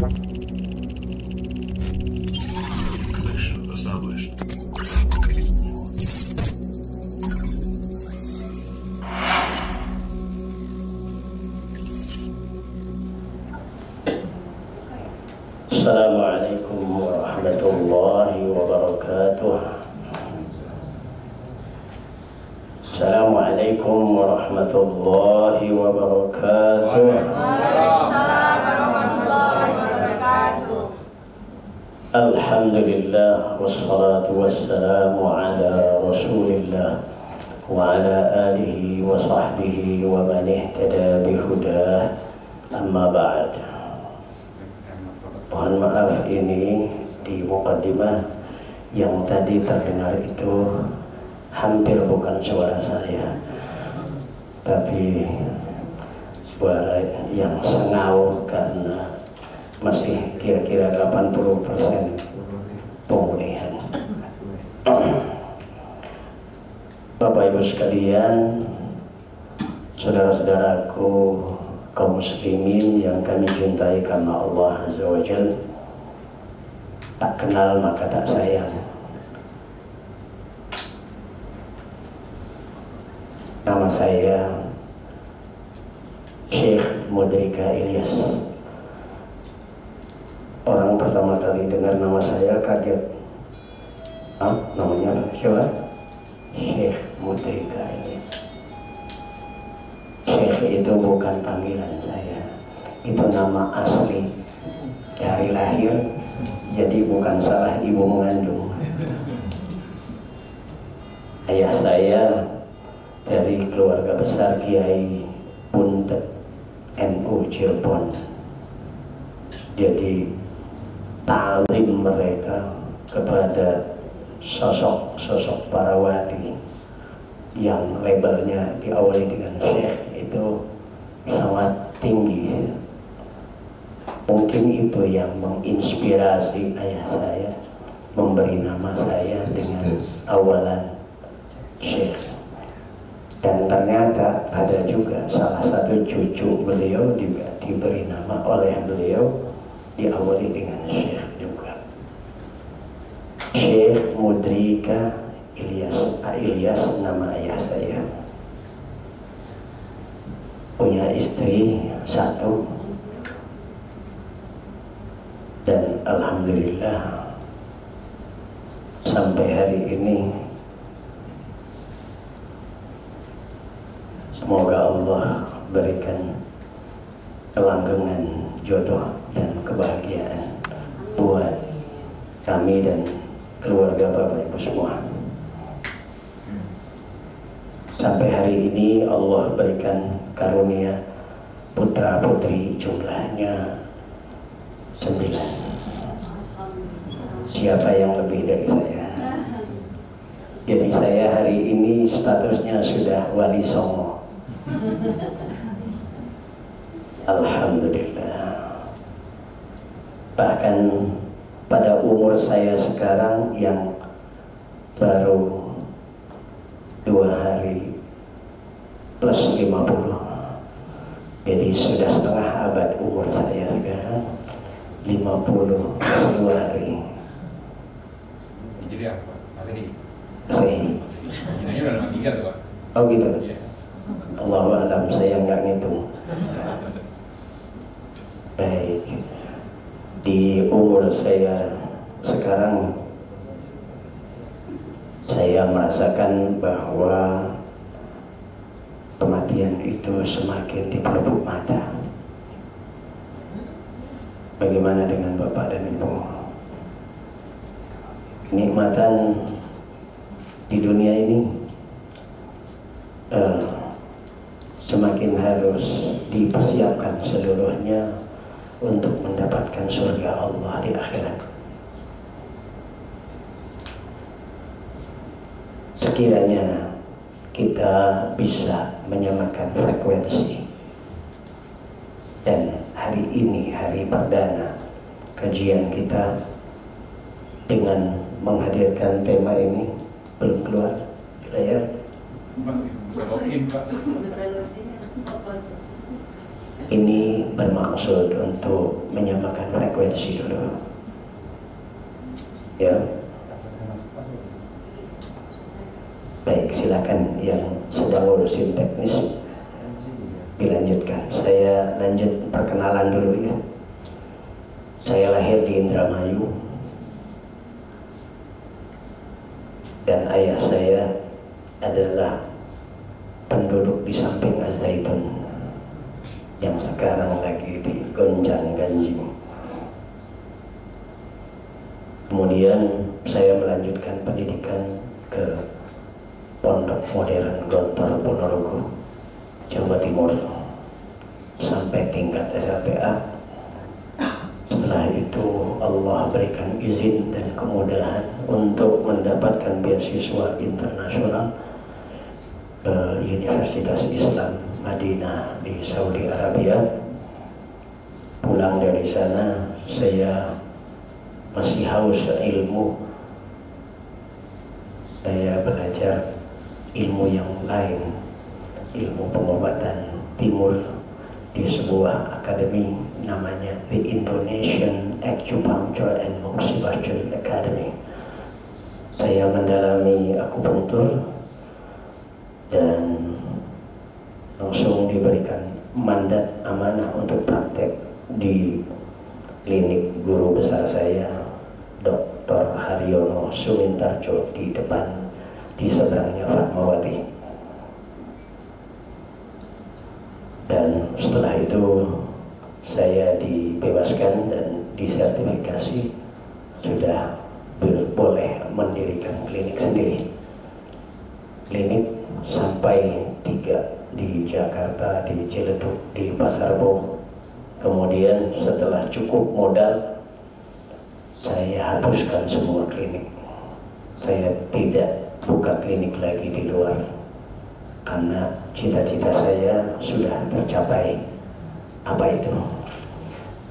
Connection established. Assalamualaikum warahmatullahi wabarakatuh. Assalamualaikum warahmatullahi wabarakatuh. Alhamdulillah wassalatu wassalamu ala Rasulillah wa ala alihi wa sahbihi wa man ihtada bihudah. Amma ba'd. Mohon maaf, ini di muqaddimah yang tadi terdengar itu hampir bukan suara saya, tapi suara yang sengau karena masih kira-kira 80% pemulihan. Bapak Ibu sekalian, saudara-saudaraku kaum muslimin yang kami cintai karena Allah Azza wa Jalla, tak kenal maka tak sayang. Nama saya Syekh Mudrika Ilyas. Orang pertama kali dengar nama saya kaget. Namanya apa? Siapa? Syekh Mudrika Ilyas. Syekh itu bukan panggilan saya, itu nama asli dari lahir, jadi bukan salah ibu mengandung. Ayah saya dari keluarga besar Kiai Buntet NU Cirebon, jadi ta'lim mereka kepada sosok-sosok para wali yang labelnya diawali dengan Syekh itu sangat tinggi. Mungkin itu yang menginspirasi ayah saya memberi nama saya dengan awalan Syekh. Dan ternyata ada juga salah satu cucu beliau juga diberi nama oleh beliau diawali dengan Syekh juga. Syekh Mudrika Ilyas nama ayah saya. Punya istri satu, dan alhamdulillah sampai hari ini semoga Allah berikan kelanggengan jodoh dan kebahagiaan buat kami dan keluarga Bapak Ibu semua. Sampai hari ini Allah berikan karunia putra putri, jumlahnya 9. Siapa yang lebih dari saya? Jadi saya hari ini statusnya sudah wali songo. Alhamdulillah. Bahkan pada umur saya sekarang yang baru 2 hari plus 50, jadi sudah setengah abad umur saya sekarang, 50 plus 2 hari. Jadi apa? Masih? Masih. Jinanya udah lama 3 tuh Pak. Oh gitu? Iya. Allahu a'lam, saya nggak ngitung. Baik, di umur saya sekarang saya merasakan bahwa kematian itu semakin di pelupuk mata. Bagaimana dengan Bapak dan Ibu? Kenikmatan di dunia ini semakin harus dipersiapkan seluruhnya untuk mendapatkan surga Allah di akhirat. Sekiranya kita bisa menyamakan frekuensi, dan hari ini hari perdana kajian kita dengan menghadirkan tema ini, belum keluar di layar. Masih bisa login Pak. ini bermaksud untuk menyamakan frekuensi dulu. Ya. Baik, silakan yang sedang ngurusin teknis dilanjutkan. Saya lanjut perkenalan dulu ya. Saya lahir di Indramayu dan ayah saya adalah penduduk di samping Az-Zaitun yang sekarang lagi di gonjang-ganjing. Kemudian saya melanjutkan pendidikan ke Pondok Modern Gontor Ponorogo, Jawa Timur, sampai tingkat SLTA. Setelah itu Allah berikan izin dan kemudahan untuk mendapatkan beasiswa internasional ke Universitas Islam Madinah di Saudi Arabia. Pulang dari sana saya masih haus ilmu. Saya belajar ilmu yang lain, ilmu pengobatan timur di sebuah akademi namanya The Indonesian Acupuncture and Moxibustion Academy. Saya mendalami akupuntur dan langsung diberikan mandat amanah untuk praktek di klinik guru besar saya, Dr. Haryono Sumintarjo, di seberangnya Fatmawati. Dan setelah itu saya dibebaskan dan disertifikasi sudah boleh mendirikan klinik sendiri. Klinik sampai 3 di Jakarta, di Ciledug, di Pasar Bo. Kemudian setelah cukup modal, saya hapuskan semua klinik. Saya tidak buka klinik lagi di luar karena cita-cita saya sudah tercapai. Apa itu?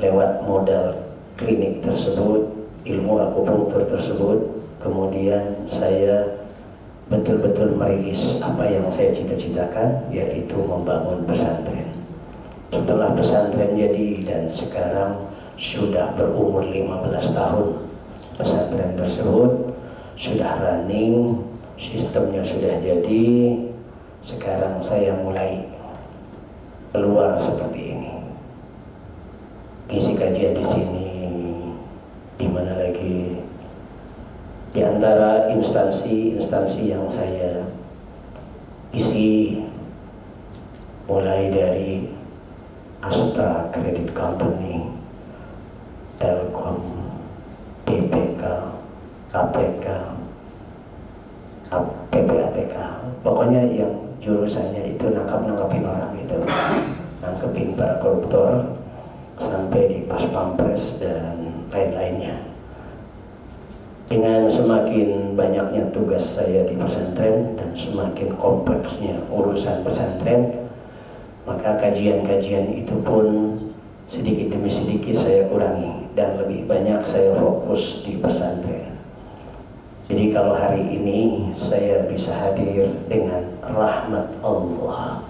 Lewat modal klinik tersebut, ilmu akupunktur tersebut, kemudian saya betul-betul merilis apa yang saya cita-citakan, yaitu membangun pesantren. Setelah pesantren jadi dan sekarang sudah berumur 15 tahun, pesantren tersebut sudah running, sistemnya sudah jadi. Sekarang saya mulai keluar seperti ini, isi kajian di sini, di mana lagi, di antara instansi-instansi yang saya isi, mulai dari Astra Credit Company, Telkom, BPK, KPK, PPATK, pokoknya yang jurusannya itu nangkap-nangkapin orang itu, nangkepin para koruptor, sampai di Pas Pampres dan lain-lainnya. Dengan semakin banyaknya tugas saya di pesantren dan semakin kompleksnya urusan pesantren, maka kajian-kajian itu pun sedikit demi sedikit saya kurangi dan lebih banyak saya fokus di pesantren. Jadi kalau hari ini saya bisa hadir dengan rahmat Allah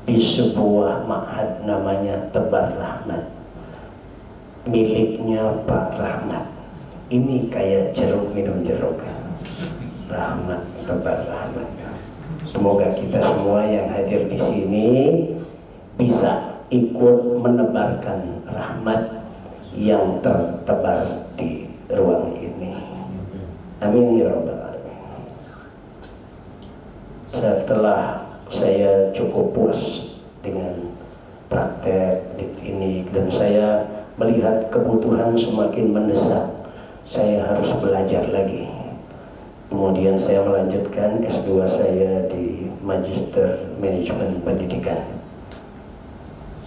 di sebuah ma'had namanya Tebar Rahmat, miliknya Pak Rahmat. Ini kayak jeruk minum jeruk, Rahmat, Tebar Rahmat. Semoga kita semua yang hadir di sini bisa ikut menebarkan rahmat yang tertebar di ruang ini. Amin ya rabbal alamin. Setelah saya cukup puas dengan praktek ini dan saya melihat kebutuhan semakin mendesak, saya harus belajar lagi. Kemudian saya melanjutkan S2 saya di Magister Manajemen Pendidikan.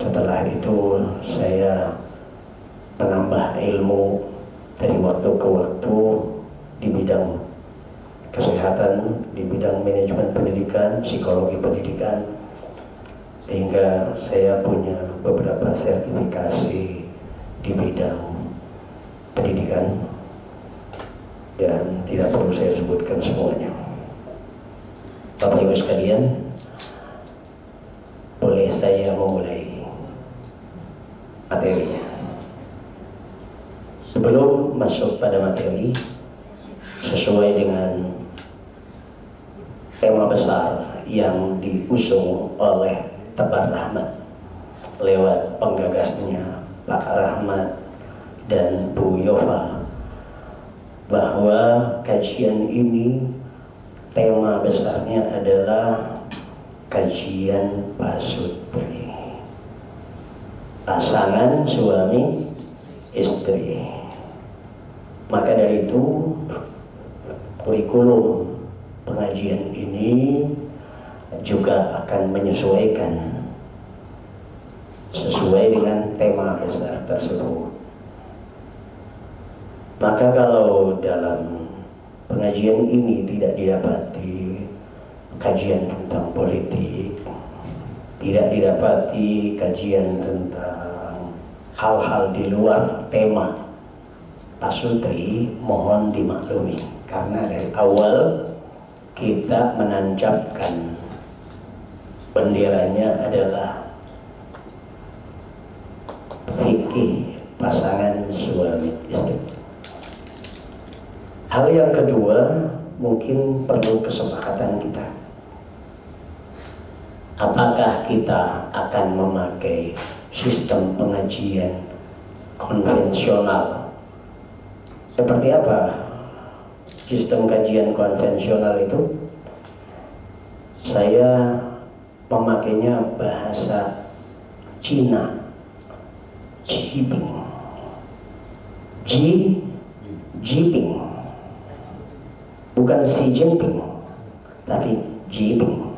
Setelah itu saya menambah ilmu dari waktu ke waktu di bidang kesehatan, di bidang manajemen pendidikan, psikologi pendidikan, sehingga saya punya beberapa sertifikasi di bidang pendidikan dan tidak perlu saya sebutkan semuanya. Bapak Ibu sekalian, boleh saya memulai materinya. Sebelum masuk pada materi, sesuai dengan tema besar yang diusung oleh Tebar Rahmat lewat penggagasnya Pak Rahmat dan Bu Yova, bahwa kajian ini tema besarnya adalah kajian pasutri, pasangan suami istri. Maka dari itu kurikulum pengajian ini juga akan menyesuaikan sesuai dengan tema besar tersebut. Maka kalau dalam pengajian ini tidak didapati kajian tentang politik, tidak didapati kajian tentang hal-hal di luar tema pasutri, mohon dimaklumi, karena dari awal kita menancapkan benderanya adalah fikih pasangan suami istri. Hal yang kedua, mungkin perlu kesepakatan kita. Apakah kita akan memakai sistem pengajian konvensional? Seperti apa sistem kajian konvensional itu? Saya memakainya bahasa Cina, Jiping, Jiping, bukan Xi Jinping, tapi Jiping,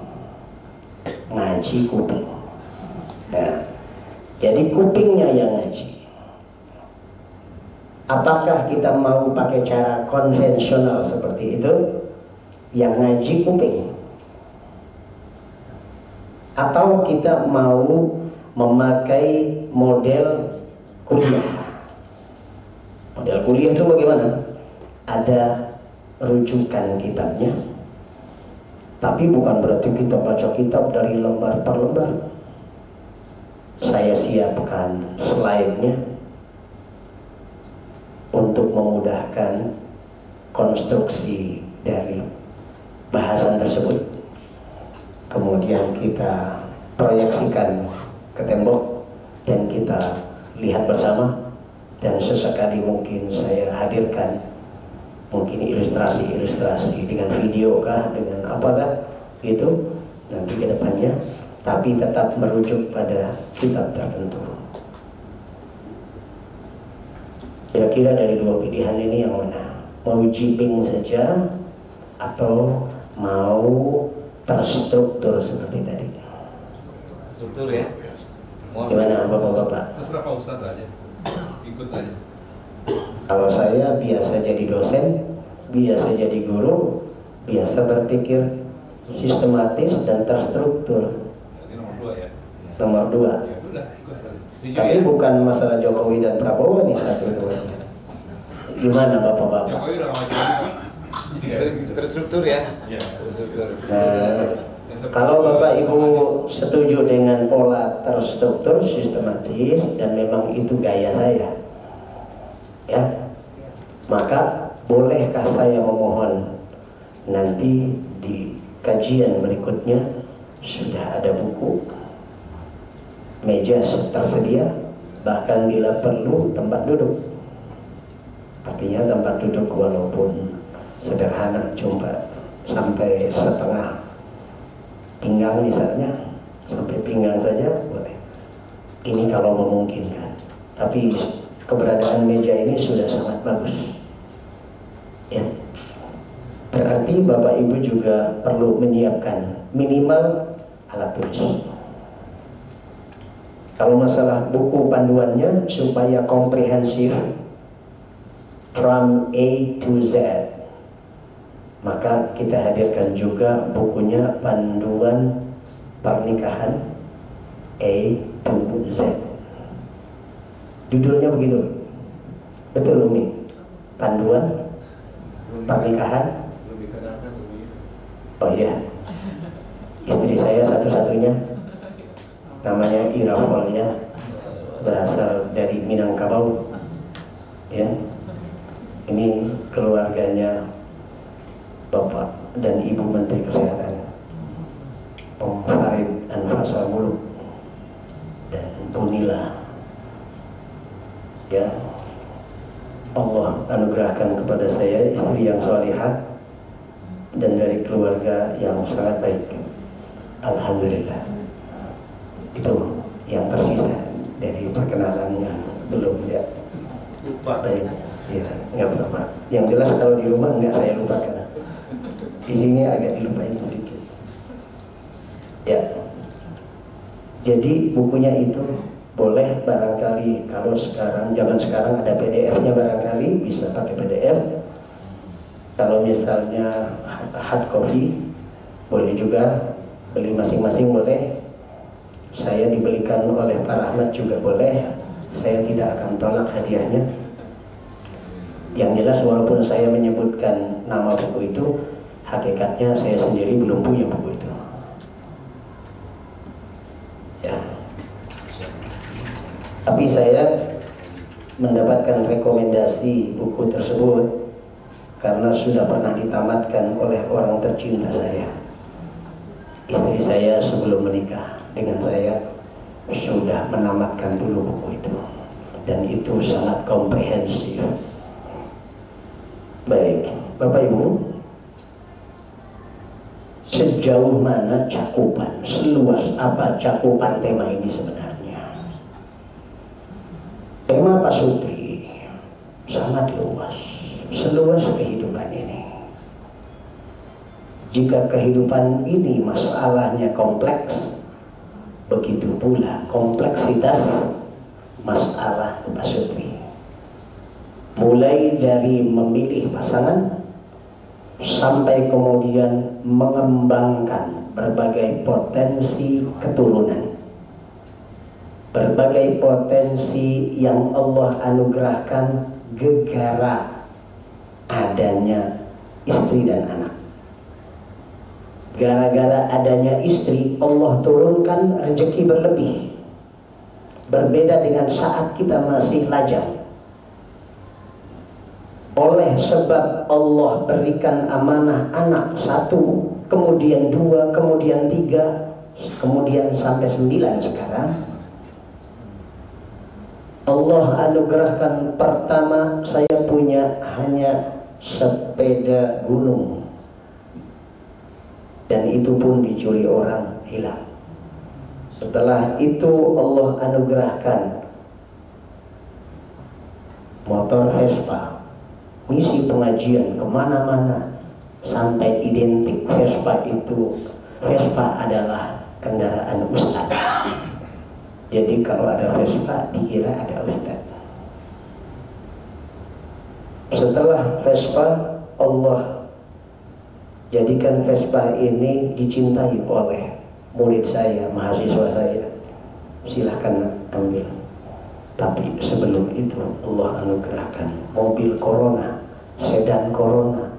ngaji kuping. Nah, jadi kupingnya yang ngaji. Apakah kita mau pakai cara konvensional seperti itu, yang ngaji kuping, atau kita mau memakai model kuliah? Model kuliah itu bagaimana? Ada rujukan kitabnya, tapi bukan berarti kita baca kitab dari lembar per lembar. Saya siapkan slide-nya untuk memudahkan konstruksi dari bahasan tersebut. Kemudian kita proyeksikan ke tembok dan kita lihat bersama, dan sesekali mungkin saya hadirkan mungkin ilustrasi dengan video kah, dengan apakah itu nanti ke depannya, tapi tetap merujuk pada kitab tertentu. Kira-kira dari dua pilihan ini yang mana? Mau jiping saja atau mau terstruktur seperti tadi? Struktur ya. Gimana Bapak-bapak? Terserah Pak Ustadz aja, ikut aja. Kalau saya biasa jadi dosen, biasa jadi guru, biasa berpikir sistematis dan terstruktur. Jadi nomor 2 ya. Nomor 2. Ya sudah, ikut saja. Setuju Tapi ya? bukan masalah Jokowi dan Prabowo nih satu dua. Gimana Bapak-bapak? Jokowi udah nggak maju lagi, Pak. Terstruktur ya. Iya. Terstruktur. Kalau Bapak Ibu setuju dengan pola terstruktur, sistematis, dan memang itu gaya saya, ya, maka bolehkah saya memohon nanti di kajian berikutnya sudah ada buku, meja tersedia, bahkan bila perlu tempat duduk. Artinya tempat duduk walaupun sederhana, cuma sampai setengah pinggang misalnya, sampai pinggang saja boleh. Ini kalau memungkinkan. Tapi keberadaan meja ini sudah sangat bagus. Ya. Berarti Bapak Ibu juga perlu menyiapkan minimal alat tulis. Kalau masalah buku panduannya supaya komprehensif from A to Z, maka kita hadirkan juga bukunya Panduan Pernikahan A to Z. Judulnya begitu, betul Umi? Panduan Pernikahan. Oh iya, istri saya satu-satunya namanya Ira Folia. berasal dari Minangkabau. Ya, ini keluarganya Bapak dan Ibu Menteri Kesehatan, Om Farid Anfasal Muluk dan Bu Nila. Ya, Allah anugerahkan kepada saya istri yang salihah dan dari keluarga yang sangat baik. Alhamdulillah. Itu yang tersisa dari perkenalannya belum ya. Lupa. Baik, ya nggak apa-apa. Yang jelas kalau di rumah nggak saya lupakan. Di sini agak dilupain sedikit. Ya. Jadi bukunya itu boleh barangkali kalau sekarang zaman sekarang ada PDF-nya barangkali bisa pakai PDF. Kalau misalnya hard copy boleh juga beli masing-masing boleh. Saya dibelikan oleh Pak Rahmat juga boleh. Saya tidak akan tolak hadiahnya. Yang jelas walaupun saya menyebutkan nama buku itu, hakikatnya saya sendiri belum punya buku itu. Ya. Tapi saya mendapatkan rekomendasi buku tersebut karena sudah pernah ditamatkan oleh orang tercinta saya. Istri saya sebelum menikah dengan saya sudah menamatkan dulu buku itu, dan itu sangat komprehensif. Baik, Bapak Ibu, sejauh mana cakupan, seluas apa cakupan tema ini sebenarnya? Tema Pak Sutri sangat luas, seluas kehidupan ini. Jika kehidupan ini masalahnya kompleks, begitu pula kompleksitas masalah Pak Sutri. Mulai dari memilih pasangan sampai kemudian mengembangkan berbagai potensi keturunan, berbagai potensi yang Allah anugerahkan gegara adanya istri dan anak. Gara-gara adanya istri, Allah turunkan rezeki berlebih. Berbeda dengan saat kita masih lajang. Oleh sebab Allah berikan amanah anak 1, kemudian 2, kemudian 3, kemudian sampai 9 sekarang. Allah anugerahkan pertama saya punya hanya sepeda gunung. Dan itu pun dicuri orang, hilang. Setelah itu Allah anugerahkan motor Vespa, misi pengajian kemana-mana sampai identik. Vespa adalah kendaraan ustaz. Jadi kalau ada Vespa dikira ada ustaz. Setelah Vespa, Allah jadikan Vespa ini dicintai oleh murid saya, mahasiswa saya. Silahkan ambil. Tapi sebelum itu Allah anugerahkan mobil Corona, sedan Corona.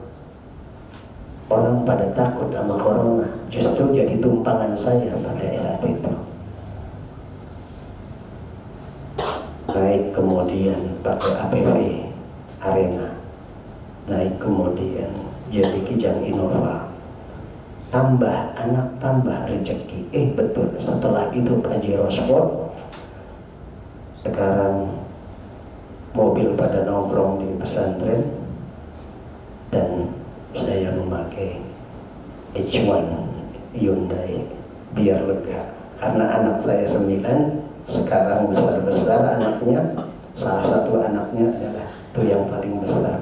Orang pada takut sama Corona, justru jadi tumpangan saya pada saat itu. Naik kemudian pakai APV Arena, naik kemudian jadi Kijang Innova, tambah anak tambah rezeki. Betul, setelah itu Pajero Sport. Sekarang mobil pada nongkrong di pesantren, dan saya memakai H1 Hyundai biar lega. Karena anak saya 9, sekarang besar-besar anaknya. Salah satu anaknya adalah itu yang paling besar,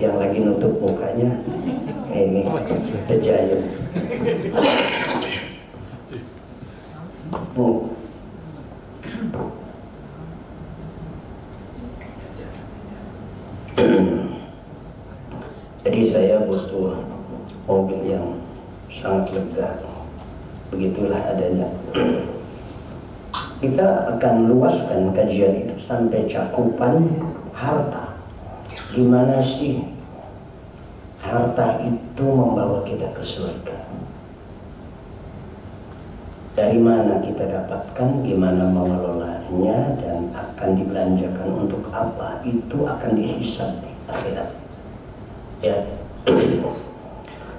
yang lagi nutup mukanya. Ini The Giant. Jadi saya butuh mobil yang sangat lega. Begitulah adanya. Kita akan luaskan kajian itu sampai cakupan harta. Gimana sih harta itu membawa kita ke surga? Dari mana kita dapatkan, gimana mengelolanya, dan akan dibelanjakan untuk apa, itu akan dihisab di akhirat. Ya.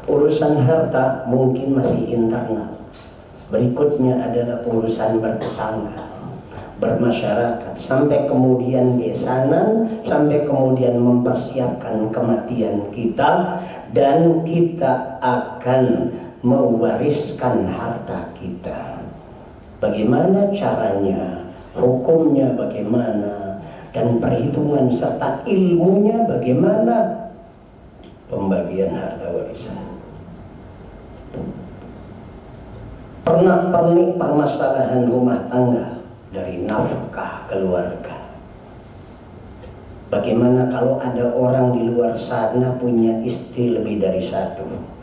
Urusan harta mungkin masih internal. Berikutnya adalah urusan bertetangga, bermasyarakat, sampai kemudian besanan, sampai kemudian mempersiapkan kematian kita, dan kita akan mewariskan harta kita. Bagaimana caranya, hukumnya bagaimana, dan perhitungan serta ilmunya bagaimana pembagian harta warisan. Pernak-pernik permasalahan rumah tangga, dari nafkah keluarga. Bagaimana kalau ada orang di luar sana punya istri lebih dari satu?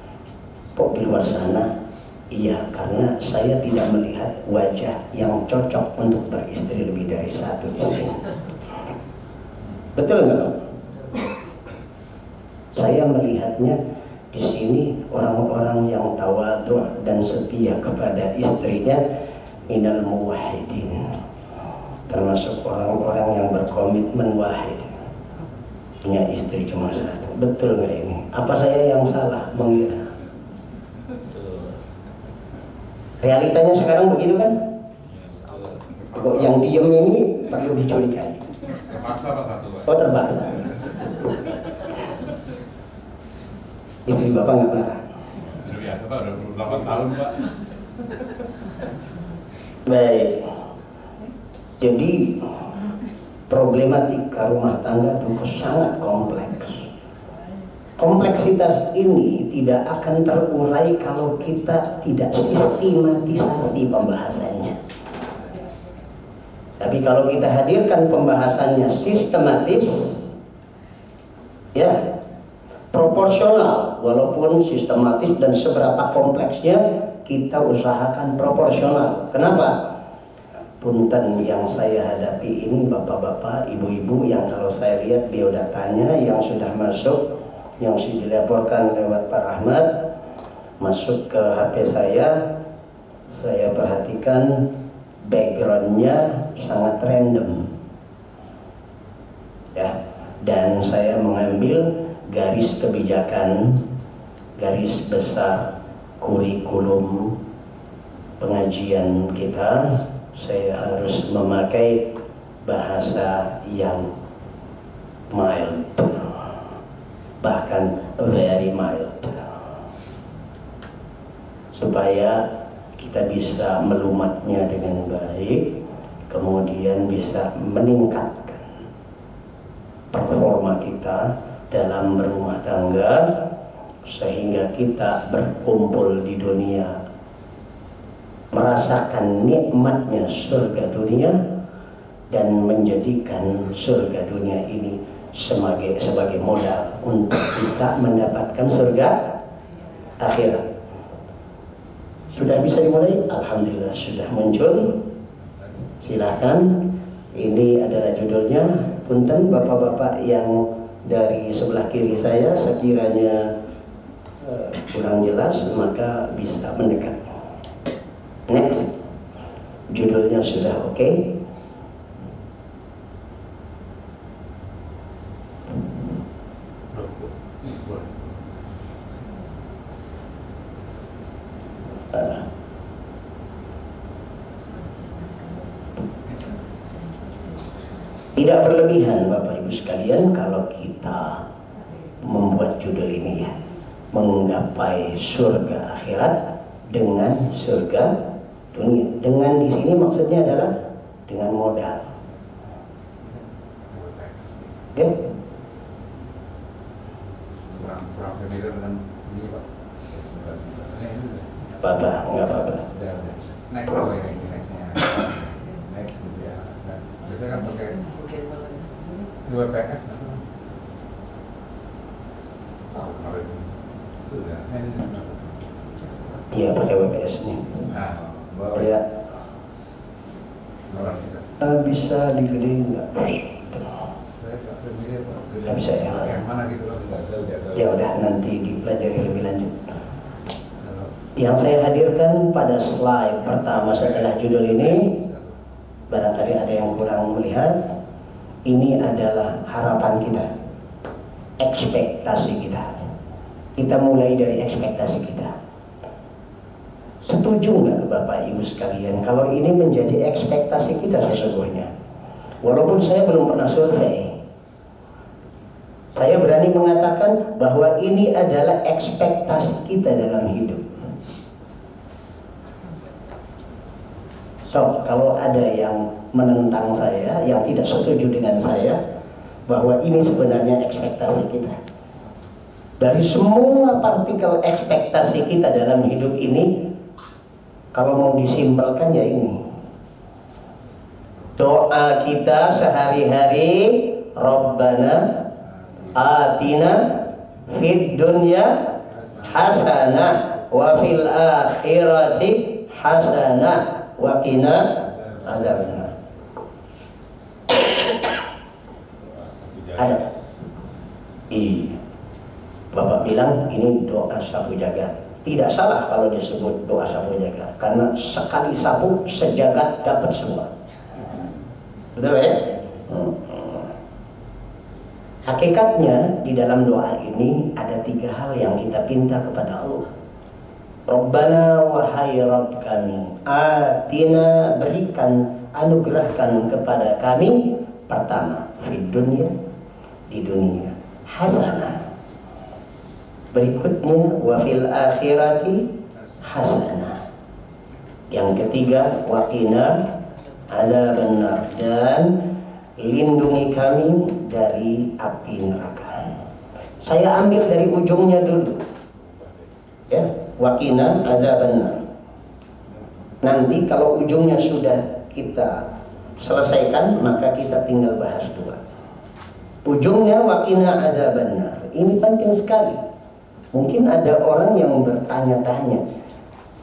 Kok di luar sana? Iya, karena saya tidak melihat wajah yang cocok untuk beristri lebih dari satu di sini. Betul nggak, Pak? Saya melihatnya di sini orang-orang yang tawadhu dan setia kepada istrinya, minal muwahhidin, termasuk orang-orang yang berkomitmen wahid, punya istri cuma satu. Betul nggak ini? Apa saya yang salah mengira? Realitanya sekarang begitu kan? Kok yang diem ini perlu dicurigai. Terpaksa Pak satu Pak. Oh, terpaksa. Istri Bapak nggak marah? Sudah biasa Pak, udah 28 tahun Pak. Baik. Jadi problematika rumah tangga itu sangat kompleks. Kompleksitas ini tidak akan terurai kalau kita tidak sistematisasi pembahasannya. Tapi kalau kita hadirkan pembahasannya sistematis, ya, proporsional, walaupun sistematis dan seberapa kompleksnya kita usahakan proporsional. Kenapa? Punten yang saya hadapi ini bapak-bapak, ibu-ibu yang kalau saya lihat biodatanya yang sudah masuk, yang sudah dilaporkan lewat Pak Rahmat, masuk ke HP saya perhatikan backgroundnya sangat random, ya, dan saya mengambil garis kebijakan, garis besar kurikulum pengajian kita. Saya harus memakai bahasa yang mild, bahkan very mild, supaya kita bisa melumatnya dengan baik, kemudian bisa meningkatkan performa kita dalam berumah tangga, sehingga kita berkumpul di dunia merasakan nikmatnya surga dunia dan menjadikan surga dunia ini sebagai modal untuk bisa mendapatkan surga akhirat. Sudah bisa dimulai? Alhamdulillah sudah muncul. Silakan. Ini adalah judulnya. Punten bapak-bapak yang dari sebelah kiri saya, sekiranya kurang jelas maka bisa mendekat. Next. Judulnya sudah oke. Tidak berlebihan Bapak Ibu sekalian kalau kita membuat judul ini, ya, menggapai surga akhirat dengan surga dunia. Dengan di sini maksudnya adalah dengan modal. Oke? Kurang familiar dengan ini Pak. Apa-apa, nggak apa-apa. Next gitu ya. Biasanya kan pakai WPS kan? Tahu kemarin itu udah. Iya, pakai WPS nya. Nah, bawa Ya, orang kita. bisa digedein nggak? Saya nggak familiar Pak. Nggak bisa ya? Yang mana gitu loh? Nggak tahu. Ya udah, nanti dipelajari lebih lanjut. Yang saya hadirkan pada slide pertama setelah judul ini, barangkali ada yang kurang melihat, ini adalah harapan kita, ekspektasi kita. Kita mulai dari ekspektasi kita. Setuju nggak Bapak Ibu sekalian kalau ini menjadi ekspektasi kita sesungguhnya? Walaupun saya belum pernah survei, saya berani mengatakan bahwa ini adalah ekspektasi kita dalam hidup. So, kalau ada yang menentang saya, yang tidak setuju dengan saya, bahwa ini sebenarnya ekspektasi kita. Dari semua partikel ekspektasi kita dalam hidup ini, kalau mau disimpelkan ya ini. Doa kita sehari-hari, Rabbana atina fid dunya hasanah wa fil akhirati hasanah wa qina adzabannar. Ada. Iya. Bapak bilang ini doa sapu jagat. Tidak salah kalau disebut doa sapu jagat, karena sekali sapu sejagat dapat semua. Betul ya? Hakikatnya di dalam doa ini ada 3 hal yang kita pinta kepada Allah. Rabbana wahai Rabb kami, atina berikan, anugerahkan kepada kami. Pertama, fid dunya, di dunia, hasanah. Berikutnya, wa fil akhirati hasanah. Yang ketiga, wa qina adzabannar, dan lindungi kami dari api neraka. Saya ambil dari ujungnya dulu. Ya, wa qina adzabannar. Nanti kalau ujungnya sudah kita selesaikan, maka kita tinggal bahas 2. Ujungnya wa qina adzabannar. Ini penting sekali. Mungkin ada orang yang bertanya-tanya,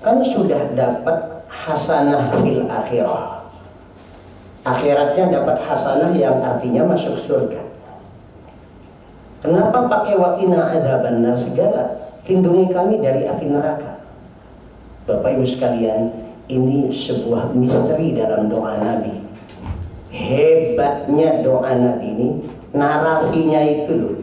kan sudah dapat hasanah fil akhirah. Akhiratnya dapat hasanah yang artinya masuk surga. Kenapa pakai wa qina adzabannar segala? Lindungi kami dari api neraka. Bapak Ibu sekalian, ini sebuah misteri dalam doa Nabi. Hebatnya doa Nabi ini, narasinya itu loh.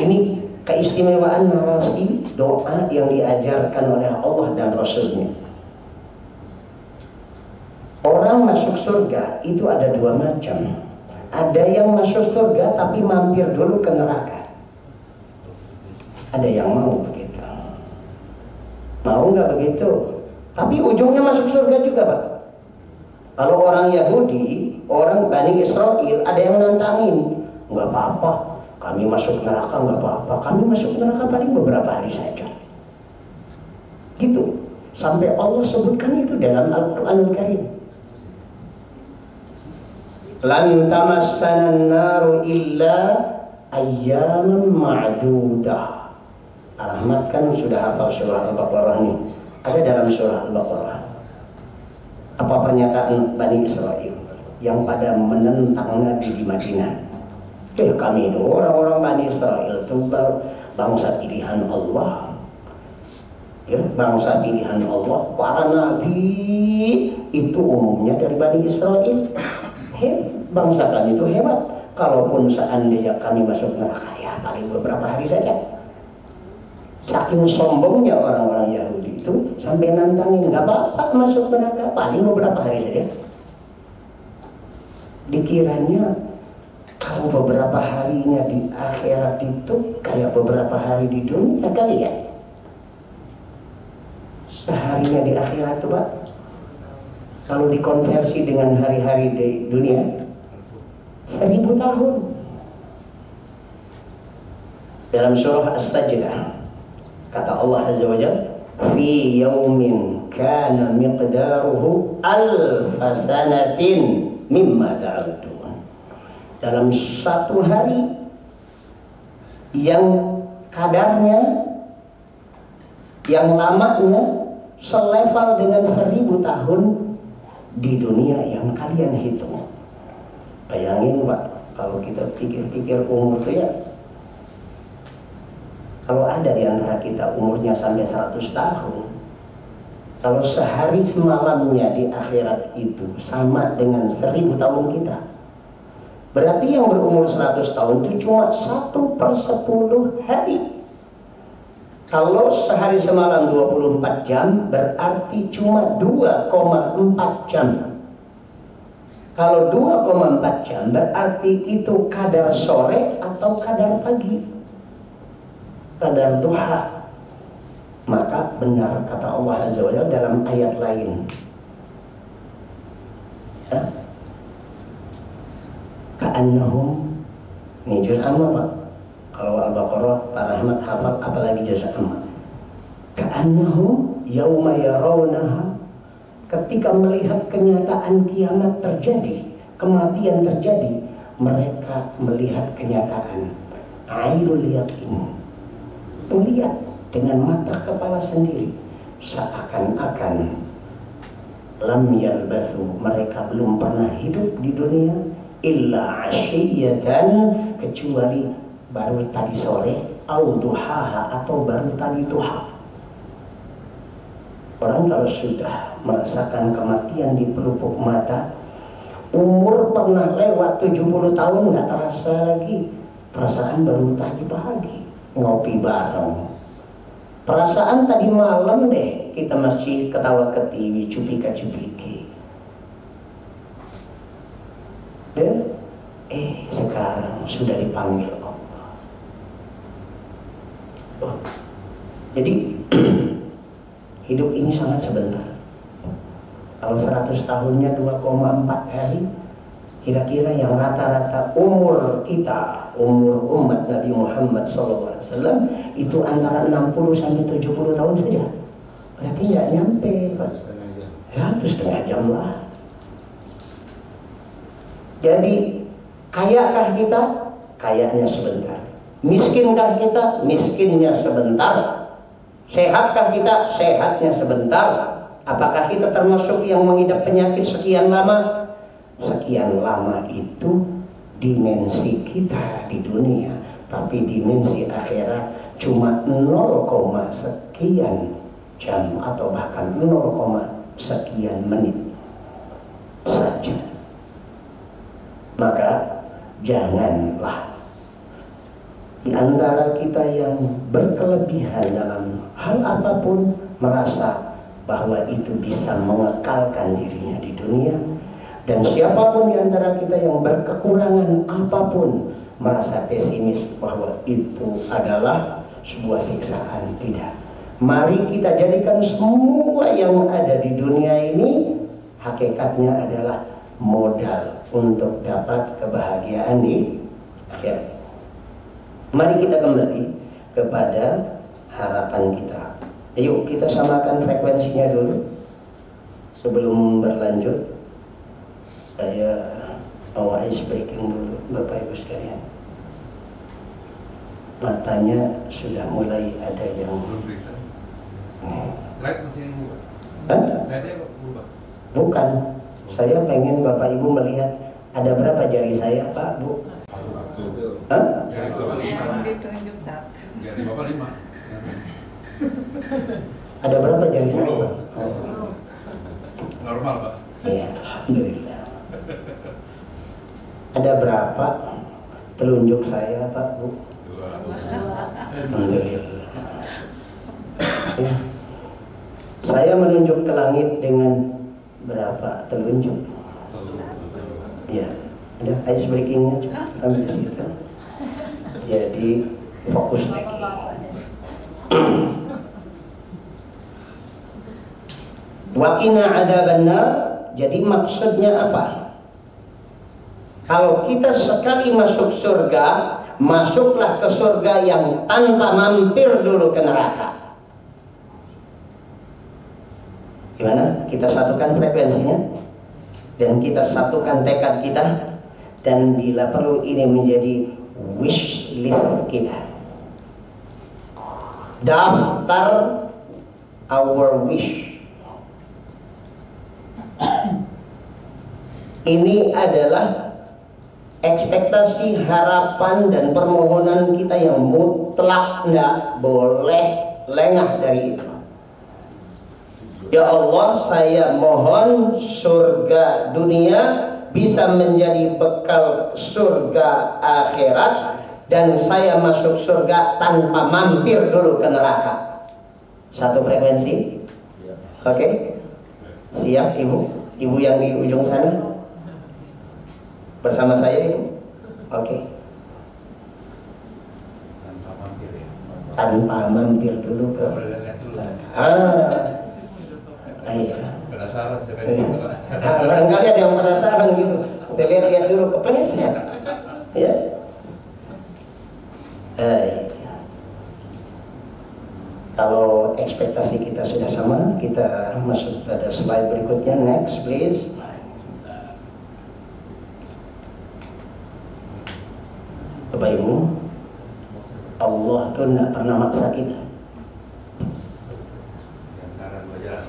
Ini keistimewaan narasi doa yang diajarkan oleh Allah dan Rasulnya. Orang masuk surga itu ada 2 macam. Ada yang masuk surga tapi mampir dulu ke neraka. Ada yang mau begitu. Mau nggak begitu? Tapi ujungnya masuk surga juga, Pak. Kalau orang Yahudi, orang Bani Israel, ada yang nantangin, nggak apa-apa, kami masuk neraka nggak apa-apa, kami masuk neraka paling beberapa hari saja. Gitu. Sampai Allah sebutkan itu dalam Al-Quranul Karim. Lan tamassanan naru illa ayyaman ma'dudah. Rahmat kan sudah hafal surah Al-Baqarah nih. Ada dalam surah Al-Baqarah. Apa pernyataan Bani Israel yang pada menentang Nabi di Madinah? Kami itu orang-orang Bani Israel itu bangsa pilihan Allah. Ya, bangsa pilihan Allah. Para nabi itu umumnya dari Bani Israel. Bangsa kami itu hebat. Kalaupun seandainya kami masuk neraka, ya paling beberapa hari saja. Saking sombongnya orang-orang Yahudi itu sampai nantangin, nggak apa-apa masuk neraka, paling beberapa hari saja. Dikiranya kalau beberapa harinya di akhirat itu kayak beberapa hari di dunia kali ya. Seharinya di akhirat itu, Pak, kalau dikonversi dengan hari-hari di dunia, 1000 tahun. Dalam surah As-Sajdah kata Allah Azza wa Jalla, fi yaumin kana miqdaruhu alfasanatin mimma ta'udun. Dalam satu hari yang kadarnya, yang lamanya selevel dengan 1000 tahun di dunia yang kalian hitung. Bayangin, Pak, kalau kita pikir-pikir umur itu ya Kalau ada di antara kita umurnya sampai 100 tahun, kalau sehari semalamnya di akhirat itu sama dengan 1000 tahun kita, berarti yang berumur 100 tahun itu cuma 1/10 hari. Kalau sehari semalam 24 jam, berarti cuma 2,4 jam. Kalau 2,4 jam berarti itu kadar sore atau kadar pagi, kadar duha. Maka benar kata Allah Azza wa Jalla dalam ayat lain, ya, ka'annahum, ini juz amma Pak. Kalau Al-Baqarah Pak Rahmat hafal, apalagi juz amma. Ka'annahum yauma yarawnaha, ketika melihat kenyataan kiamat terjadi, kematian terjadi, mereka melihat kenyataan ainul yaqin, melihat dengan mata kepala sendiri, seakan-akan lam yalbathu, mereka belum pernah hidup di dunia illa asyiyatan, kecuali baru tadi sore, au duhaha, atau baru tadi duha. Orang kalau sudah merasakan kematian di pelupuk mata, umur pernah lewat 70 tahun nggak terasa lagi, perasaan baru tadi pagi ngopi bareng. Perasaan tadi malam deh kita masih ketawa ketiwi, cupika-cupiki. Sekarang sudah dipanggil Allah. Jadi hidup ini sangat sebentar. Kalau 100 tahunnya 2,4 hari, kira-kira yang rata-rata umur kita, umur umat Nabi Muhammad SAW itu antara 60 sampai 70 tahun saja. Berarti nggak nyampe, Pak. Ya, itu setengah jam lah. Jadi, kayakah kita? Kayaknya sebentar. Miskinkah kita? Miskinnya sebentar. Sehatkah kita? Sehatnya sebentar. Apakah kita termasuk yang mengidap penyakit sekian lama? Sekian lama itu dimensi kita di dunia, tapi dimensi akhirat cuma 0, sekian jam atau bahkan 0, sekian menit saja. Maka janganlah di antara kita yang berkelebihan dalam hal apapun merasa bahwa itu bisa mengekalkan dirinya di dunia. Dan siapapun di antara kita yang berkekurangan apapun merasa pesimis bahwa itu adalah sebuah siksaan. Tidak. Mari kita jadikan semua yang ada di dunia ini hakikatnya adalah modal untuk dapat kebahagiaan di akhirat. Mari kita kembali kepada harapan kita. Yuk kita samakan frekuensinya dulu sebelum berlanjut. Saya mau ice breaking dulu, Bapak Ibu sekalian. Matanya sudah mulai ada yang slide masih berubah. Slide-nya berubah. Bukan, saya pengen Bapak Ibu melihat ada berapa jari saya, Pak, Bu? Waktu itu. Jari Bapak 5. Ditunjuk satu. Jari Bapak 5. Ada berapa jari saya, Pak? Normal, Pak. Iya, alhamdulillah. Ada berapa telunjuk saya, Pak, Bu? 2. Alhamdulillah. Ya. Saya menunjuk ke langit dengan berapa telunjuk? Ya, ada ice breakingnya, ambil situ. Jadi fokus lagi. Waqina adzabannar. Jadi maksudnya apa? Kalau kita sekali masuk surga, masuklah ke surga yang tanpa mampir dulu ke neraka. Gimana? Kita satukan frekuensinya dan kita satukan tekad kita, dan bila perlu ini menjadi wish list kita. Daftar our wish. Ini adalah ekspektasi, harapan, dan permohonan kita yang mutlak, tidak boleh lengah dari itu. Ya Allah, saya mohon surga dunia bisa menjadi bekal surga akhirat, dan saya masuk surga tanpa mampir dulu ke neraka. Satu frekuensi? Oke? Siap ibu? Ibu yang di ujung sana? Bersama saya ibu? Oke. Tanpa mampir ya. Tanpa mampir dulu ke Lihat dulu. iya. Penasaran sampai di situ, Pak. Barangkali ada yang penasaran gitu. Saya lihat dulu kepleset. Ya. Kalau ekspektasi kita sudah sama, kita masuk pada slide berikutnya. Next please. Bapak Ibu, Allah tuh tidak pernah maksa kita. Di antara dua jalan.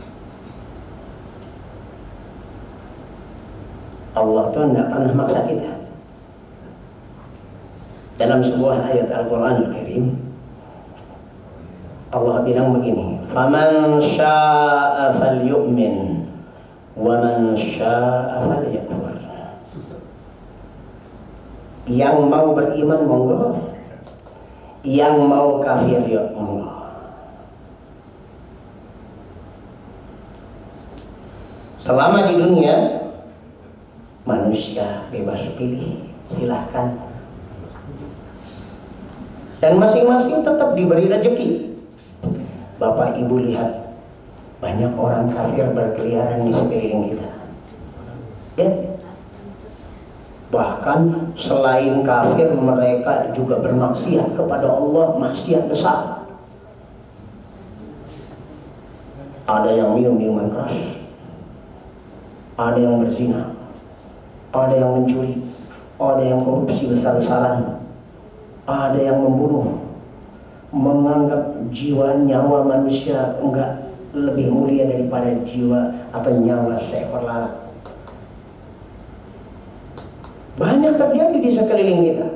Allah tuh tidak pernah maksa kita. Dalam sebuah ayat Al-Quran Al-Karim, Allah bilang begini, "Faman syaa'a falyu'min, wa man syaa'a falyakfur." Yang mau beriman monggo, yang mau kafir ya monggo. Selama di dunia manusia bebas pilih, silahkan, dan masing-masing tetap diberi rezeki. Bapak Ibu lihat, banyak orang kafir berkeliaran di sekeliling kita, ya. Bahkan selain kafir, mereka juga bermaksiat kepada Allah, maksiat besar. Ada yang minum minuman keras, ada yang berzina, ada yang mencuri, ada yang korupsi besar-besaran, ada yang membunuh, menganggap jiwa nyawa manusia enggak lebih mulia daripada jiwa atau nyawa seekor lalat. Banyak terjadi di sekeliling kita.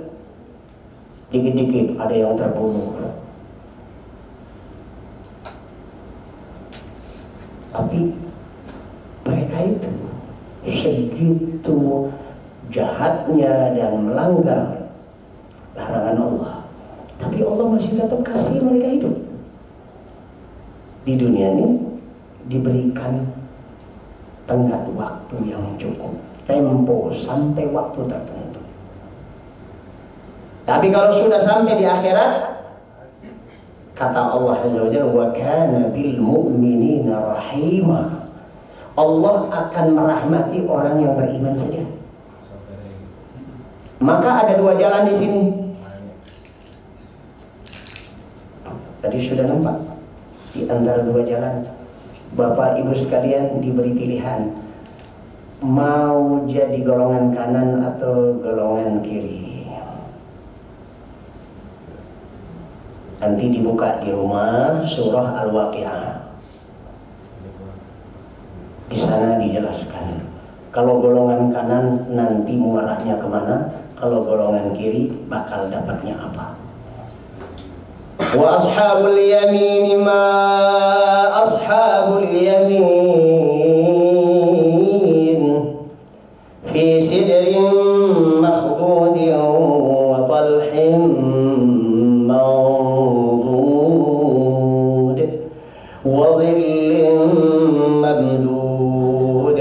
Dikit-dikit ada yang terbunuh. Tapi mereka itu segitu jahatnya dan melanggar larangan Allah, tapi Allah masih tetap kasih mereka hidup. Di dunia ini diberikan tenggat waktu yang cukup, tempo sampai waktu tertentu. Tapi kalau sudah sampai di akhirat, kata Allah Azza wa Jalla, "Wa kana bil mu'minina rahima." Allah akan merahmati orang yang beriman saja. Maka ada dua jalan di sini. Tadi sudah nampak di antara dua jalan. Bapak Ibu sekalian diberi pilihan, mau jadi golongan kanan atau golongan kiri. Nanti dibuka di rumah surah Al-Waqi'ah. Di sana dijelaskan, kalau golongan kanan nanti muaranya kemana, kalau golongan kiri bakal dapatnya apa. Wa ashabul yamin ma ashabul yamin fi sidrin makhdudin wa talhin manḍud wa dhillin mamdud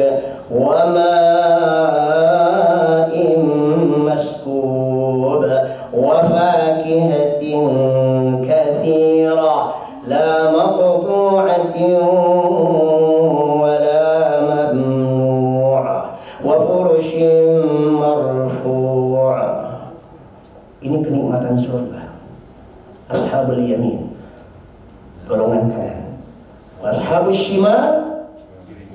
wa ma'in maskub wa fakihatin لا مقطوعة ولا ممنوعة وفرش مرفوعة. Ini kenikmatan surga. Ashabul yamin, golongan kanan. Wa ashabus shimal,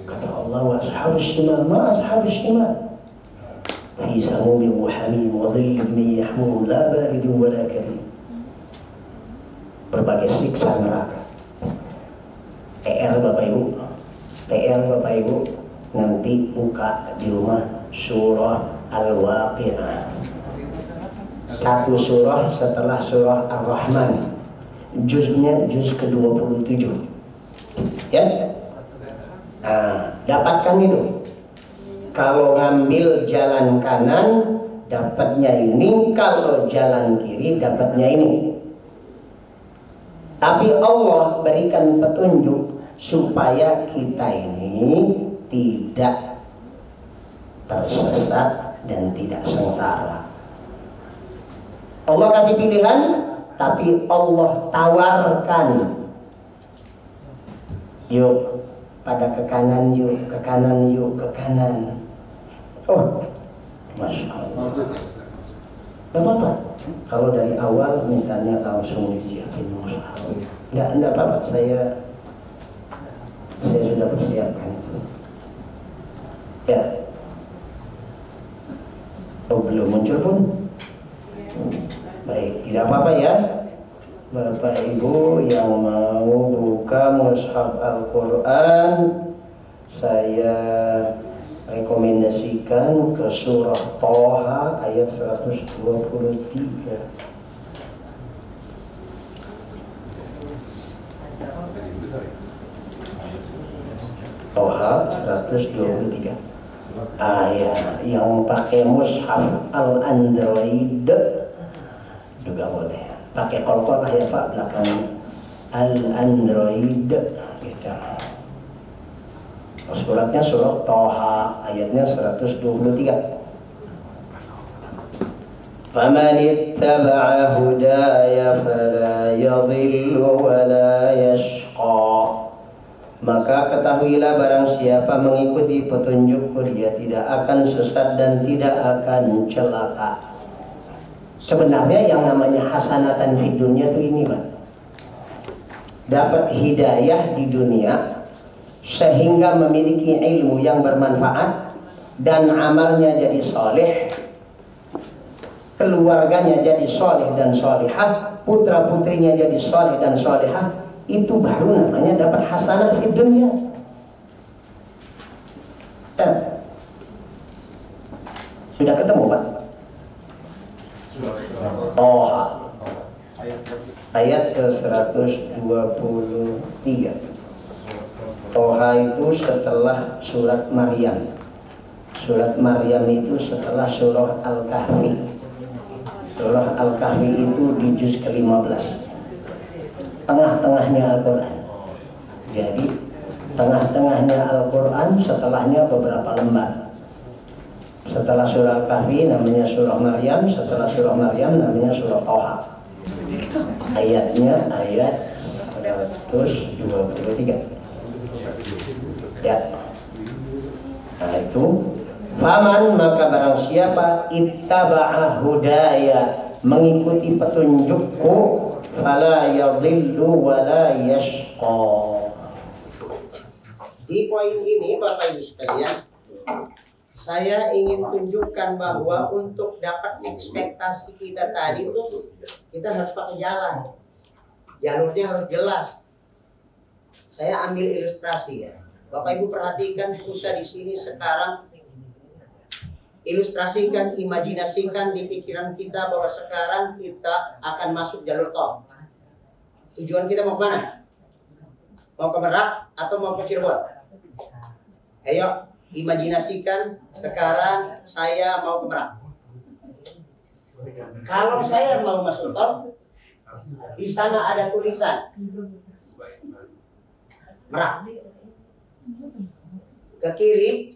kata Allah, wa ashabus shimal, ma ashabus shimal, fi samum wa hamim wa dhillin min yahmum la baridin wa la karim. Berbagai siksa neraka. PR Bapak Ibu, PR Bapak Ibu, nanti buka di rumah surah Al-Waqi'ah. Satu surah setelah surah Ar-Rahman. Juznya juz ke-27. Ya? Nah, dapatkan itu. Kalau ngambil jalan kanan dapatnya ini, kalau jalan kiri dapatnya ini. Tapi Allah berikan petunjuk supaya kita ini tidak tersesat dan tidak sengsara. Allah kasih pilihan, tapi Allah tawarkan, yuk pada ke kanan, yuk ke kanan, yuk ke kanan. Oh, Masya Allah. Gak apa-apa. Kalau dari awal misalnya langsung disiapin mushaf, enggak apa-apa. Saya sudah persiapkan itu. Ya. Oh, belum muncul pun. Baik, tidak apa-apa ya. Bapak Ibu yang mau buka mushaf Al-Quran, saya rekomendasikan ke surah Thaha ayat 123. Thaha 123. Ayat yang pakai mushaf Al-Android juga boleh. Pakai kolkolah ya Pak belakang Al-Android gitu. Suratnya surah Thaha ayatnya 123. Faman ittaba'a hudaya fala yadhillu wa la yashqa. Maka ketahuilah barang siapa mengikuti petunjukku dia tidak akan sesat dan tidak akan celaka. Sebenarnya yang namanya hasanatan fid dunya itu ini Pak. Dapat hidayah di dunia sehingga memiliki ilmu yang bermanfaat dan amalnya jadi soleh, keluarganya jadi soleh dan solehah, putra putrinya jadi soleh dan solehah, itu baru namanya dapat hasanah fid dunya. Sudah ketemu Pak? Thaha ayat ke-123. Thaha itu setelah surat Maryam. Surat Maryam itu setelah surah Al-Kahfi. Surah Al-Kahfi itu di juz ke-15. Tengah-tengahnya Al-Quran. Jadi tengah-tengahnya Al-Quran, setelahnya beberapa lembar. Setelah surah Al-Kahfi namanya surah Maryam, setelah surah Maryam namanya surah Thaha. Ayatnya ayat 123. Ya. Nah itu faman maka barang siapa ittaba'a hudaya mengikuti petunjukku fala yadhillu wa la yashqa. Di poin ini Bapak Ibu sekalian, saya ingin tunjukkan bahwa untuk dapat ekspektasi kita tadi itu kita harus pakai jalan. Jalurnya harus jelas. Saya ambil ilustrasi ya. Bapak Ibu perhatikan kita di sini sekarang, ilustrasikan, imajinasikan di pikiran kita bahwa sekarang kita akan masuk jalur tol. Tujuan kita mau ke mana? Mau ke Merak atau mau ke Cirebon? Ayo, imajinasikan sekarang saya mau ke Merak. Kalau saya mau masuk tol, di sana ada tulisan Merak. Ke kiri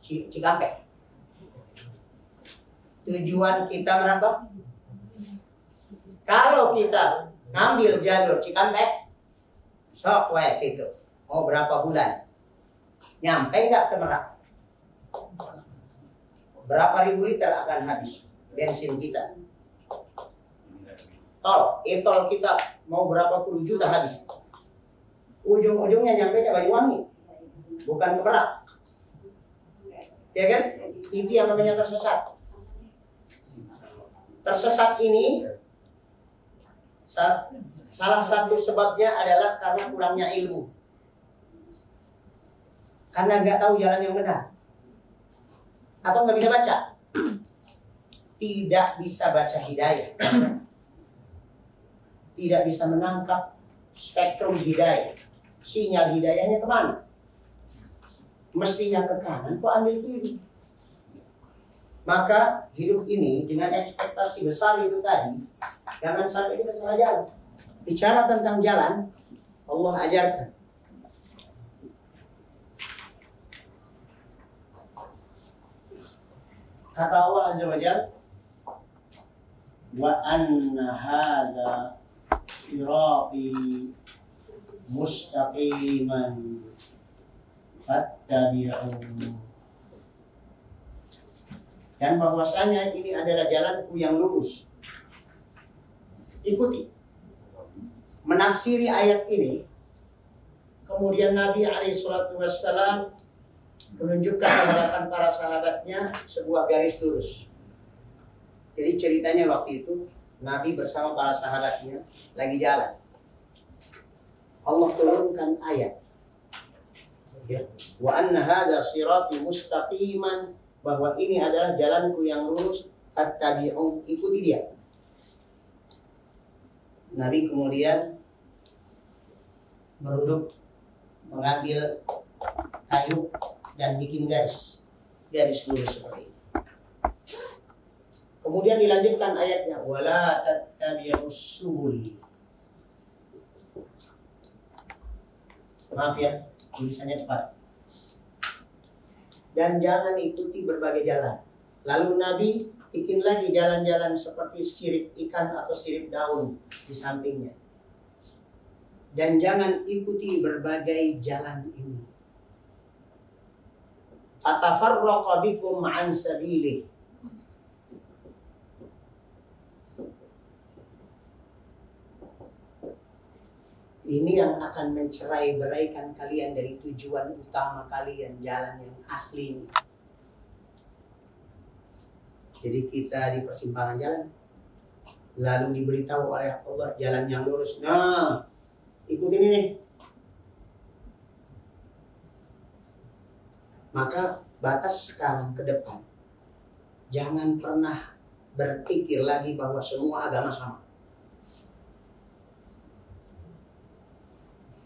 Cikampek. Tujuan kita Merak toh? Kalau kita ngambil jalur Cikampek, sok wae gitu. Mau berapa bulan? Nyampe nggak ke Merak? Berapa ribu liter akan habis bensin kita? Tol, e-tol kita mau berapa puluh juta habis. Ujung-ujungnya nyampe ke Banyuwangi, bukan ke Merak. Ya kan? Itu yang namanya tersesat. Tersesat ini salah satu sebabnya adalah karena kurangnya ilmu. Karena nggak tahu jalan yang benar. Atau nggak bisa baca. tidak bisa baca hidayah, tidak bisa menangkap spektrum hidayah, sinyal hidayahnya kemana? Mestinya ke kanan, kok ambil kiri? Maka hidup ini dengan ekspektasi besar itu tadi, jangan sampai kita salah jalan. Bicara tentang jalan, Allah ajarkan. Kata Allah Azza wa Jalla, wa anna hadza sirati mustaqiman fattabi'uhu. Dan bahwasanya ini adalah jalanku yang lurus, ikuti. Menafsiri ayat ini, kemudian Nabi SAW menunjukkan hadapan para sahabatnya sebuah garis lurus. Jadi ceritanya waktu itu Nabi bersama para sahabatnya lagi jalan. Allah turunkan ayat, ya, wa anna hadza sirati mustaqiman, bahwa ini adalah jalanku yang lurus, fattabi'u, ikuti dia. Nabi kemudian meruduk, mengambil kayu dan bikin garis lurus seperti ini. Kemudian dilanjutkan ayatnya, wala tattabi'us subul. Maaf ya, tulisannya cepat. Dan jangan ikuti berbagai jalan. Lalu Nabi bikin lagi jalan-jalan seperti sirip ikan atau sirip daun di sampingnya. Dan jangan ikuti berbagai jalan ini. Fatafarraqa bikum an sabilihi. Ini yang akan mencerai-beraikan kalian dari tujuan utama kalian, jalan yang asli ini. Jadi kita di persimpangan jalan, lalu diberitahu oleh Allah jalan yang lurus. Nah, ikutin ini. Maka batas sekarang ke depan, jangan pernah berpikir lagi bahwa semua agama sama.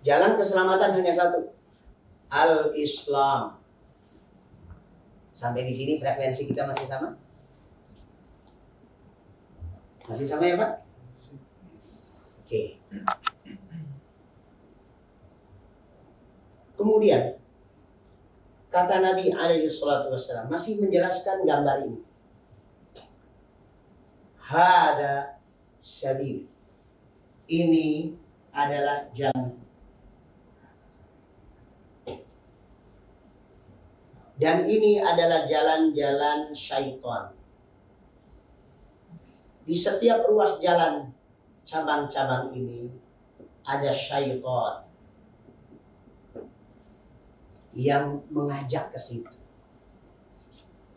Jalan keselamatan hanya satu, Al-Islam. Sampai di sini frekuensi kita masih sama? Masih sama ya Pak? Oke. Kemudian kata Nabi SAW masih menjelaskan gambar ini. Hada sabil. Ini adalah jalan. Dan ini adalah jalan-jalan syaitan. Di setiap ruas jalan cabang-cabang ini ada syaitan yang mengajak ke situ.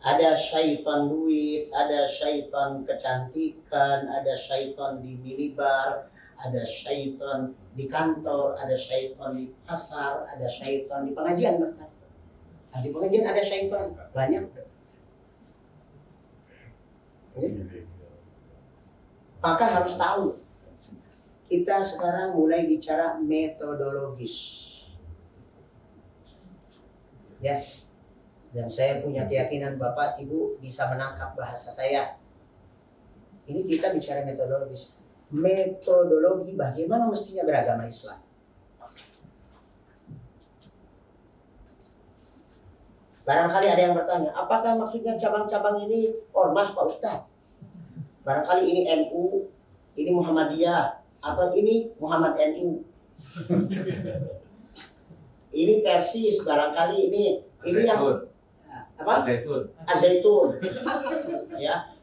Ada syaitan duit, ada syaitan kecantikan, ada syaitan di minibar, ada syaitan di kantor, ada syaitan di pasar, ada syaitan di pengajian bahkan. Nah, di pengajian ada syaitan, banyak. Maka harus tahu, kita sekarang mulai bicara metodologis. Ya, dan saya punya keyakinan Bapak Ibu bisa menangkap bahasa saya. Ini kita bicara metodologis. Metodologi bagaimana mestinya beragama Islam. Barangkali ada yang bertanya, apakah maksudnya cabang-cabang ini ormas Pak Ustadz? Barangkali ini NU, ini Muhammadiyah, atau ini Muhammad NU. Ini Persis, barangkali ini yang apa? Azaitun. Ya,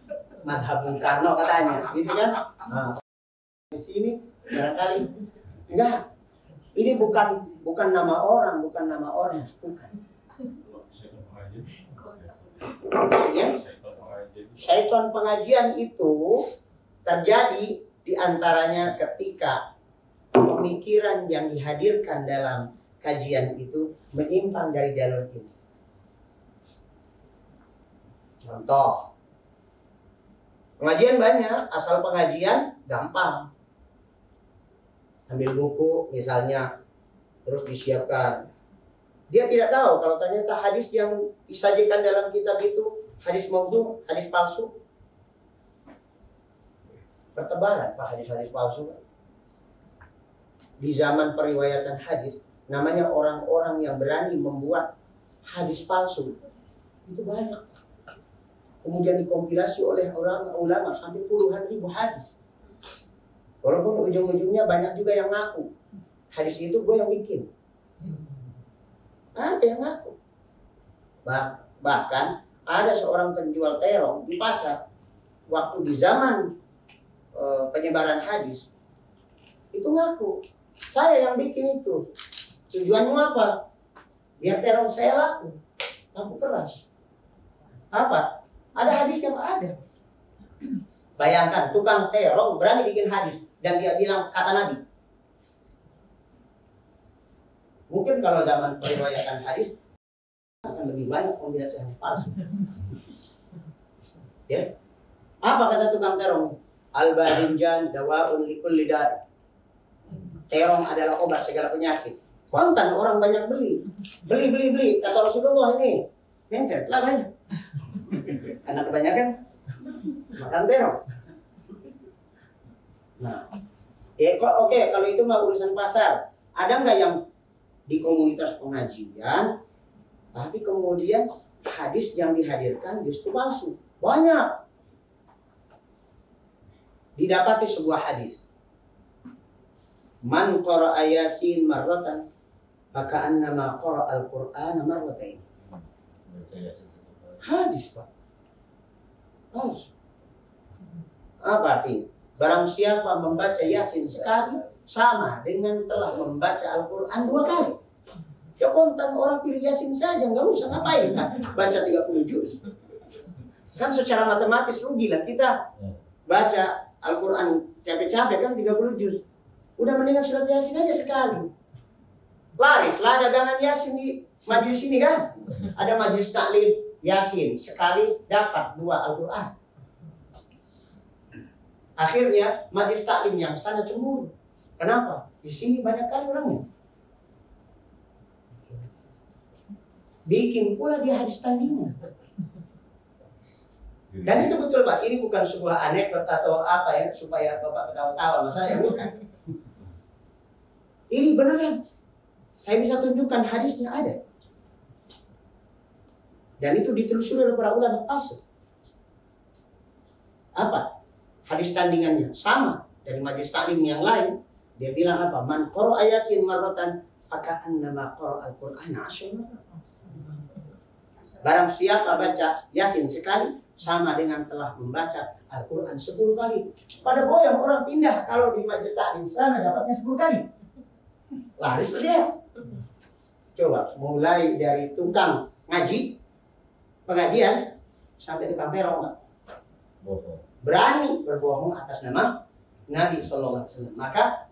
Madhab Bung Karno katanya, gitu kan? Nah, di sini barangkali enggak. Ini bukan nama orang, bukan. Ya? Syaitan pengajian itu terjadi diantaranya ketika pemikiran yang dihadirkan dalam kajian itu menyimpang dari jalur ini. Contoh, Pengajian banyak, asal pengajian gampang. Ambil buku misalnya, terus disiapkan. Dia tidak tahu kalau ternyata hadis yang disajikan dalam kitab itu hadis maudhu, hadis palsu. Bertebaran Pak hadis-hadis palsu. Di zaman periwayatan hadis, namanya orang-orang yang berani membuat hadis palsu. Itu banyak. Kemudian dikompilasi oleh ulama sampai puluhan ribu hadis. Walaupun ujung-ujungnya banyak juga yang ngaku hadis itu gue yang bikin. Ada yang ngaku. Bahkan ada seorang penjual terong di pasar waktu di zaman penyebaran hadis itu ngaku, saya yang bikin itu. Tujuannya apa? Biar terong saya laku keras. Apa? Ada hadis yang ada. Bayangkan tukang terong berani bikin hadis dan dia bilang kata Nabi. Mungkin kalau zaman periwayatan hadis akan lebih banyak kombinasi hadis palsu. Ya. Apa kata tukang terong? Al-badinjan dawaun likulli da'i. Terong adalah obat segala penyakit. Kontan orang banyak beli. Beli. Kata Rasulullah ini. Mencret lah banyak. Karena kebanyakan makan terong. Nah, oke, kalau itu mah urusan pasar. Ada nggak yang di komunitas pengajian, tapi kemudian hadis yang dihadirkan justru palsu? Banyak. Didapati sebuah hadis. Man qara'a Yasin marratan, maka annama qara'al Qur'ana marratain. Hadis, Pak. Palsu. Apa artinya? Barang siapa membaca Yasin sekali, sama dengan telah membaca Al-Quran 2 kali. Ya kontan orang pilih Yasin saja, nggak usah ngapain kan? Baca 30 juz. Kan secara matematis rugilah kita baca Al-Quran capek-capek kan 30 juz. Udah mendingan surat Yasin aja sekali. Laris lah dagangan Yasin di majelis ini kan. Ada majelis taklim Yasin, sekali dapat 2 Al-Quran. Akhirnya majelis taklim yang sana cemburu. Kenapa? Di sini banyak kali orangnya. Bikin pula dia hadis tandingan. Dan itu betul Pak, ini bukan sebuah anekdot atau apa ya supaya Bapak ketawa-tawa sama saya, bukan. Ini beneran. Saya bisa tunjukkan hadisnya ada. Dan itu ditelusuri oleh para ulama palsu. Apa? Hadis tandingannya sama dari majelis taklim yang lain. Dia bilang apa? Man qara'a Yasin marratan maka annama qara'al Qur'ana 10 marrat. Barang siapa baca Yasin sekali sama dengan telah membaca Al-Qur'an 10 kali. Pada goyang orang pindah kalau di majelis taklim sana dapatnya 10 kali. Laris dia. Coba mulai dari tukang ngaji pengajian sampai tukang terong, Pak. Berani berbohong atas nama Nabi Sallallahu Alaihi Wasallam. Maka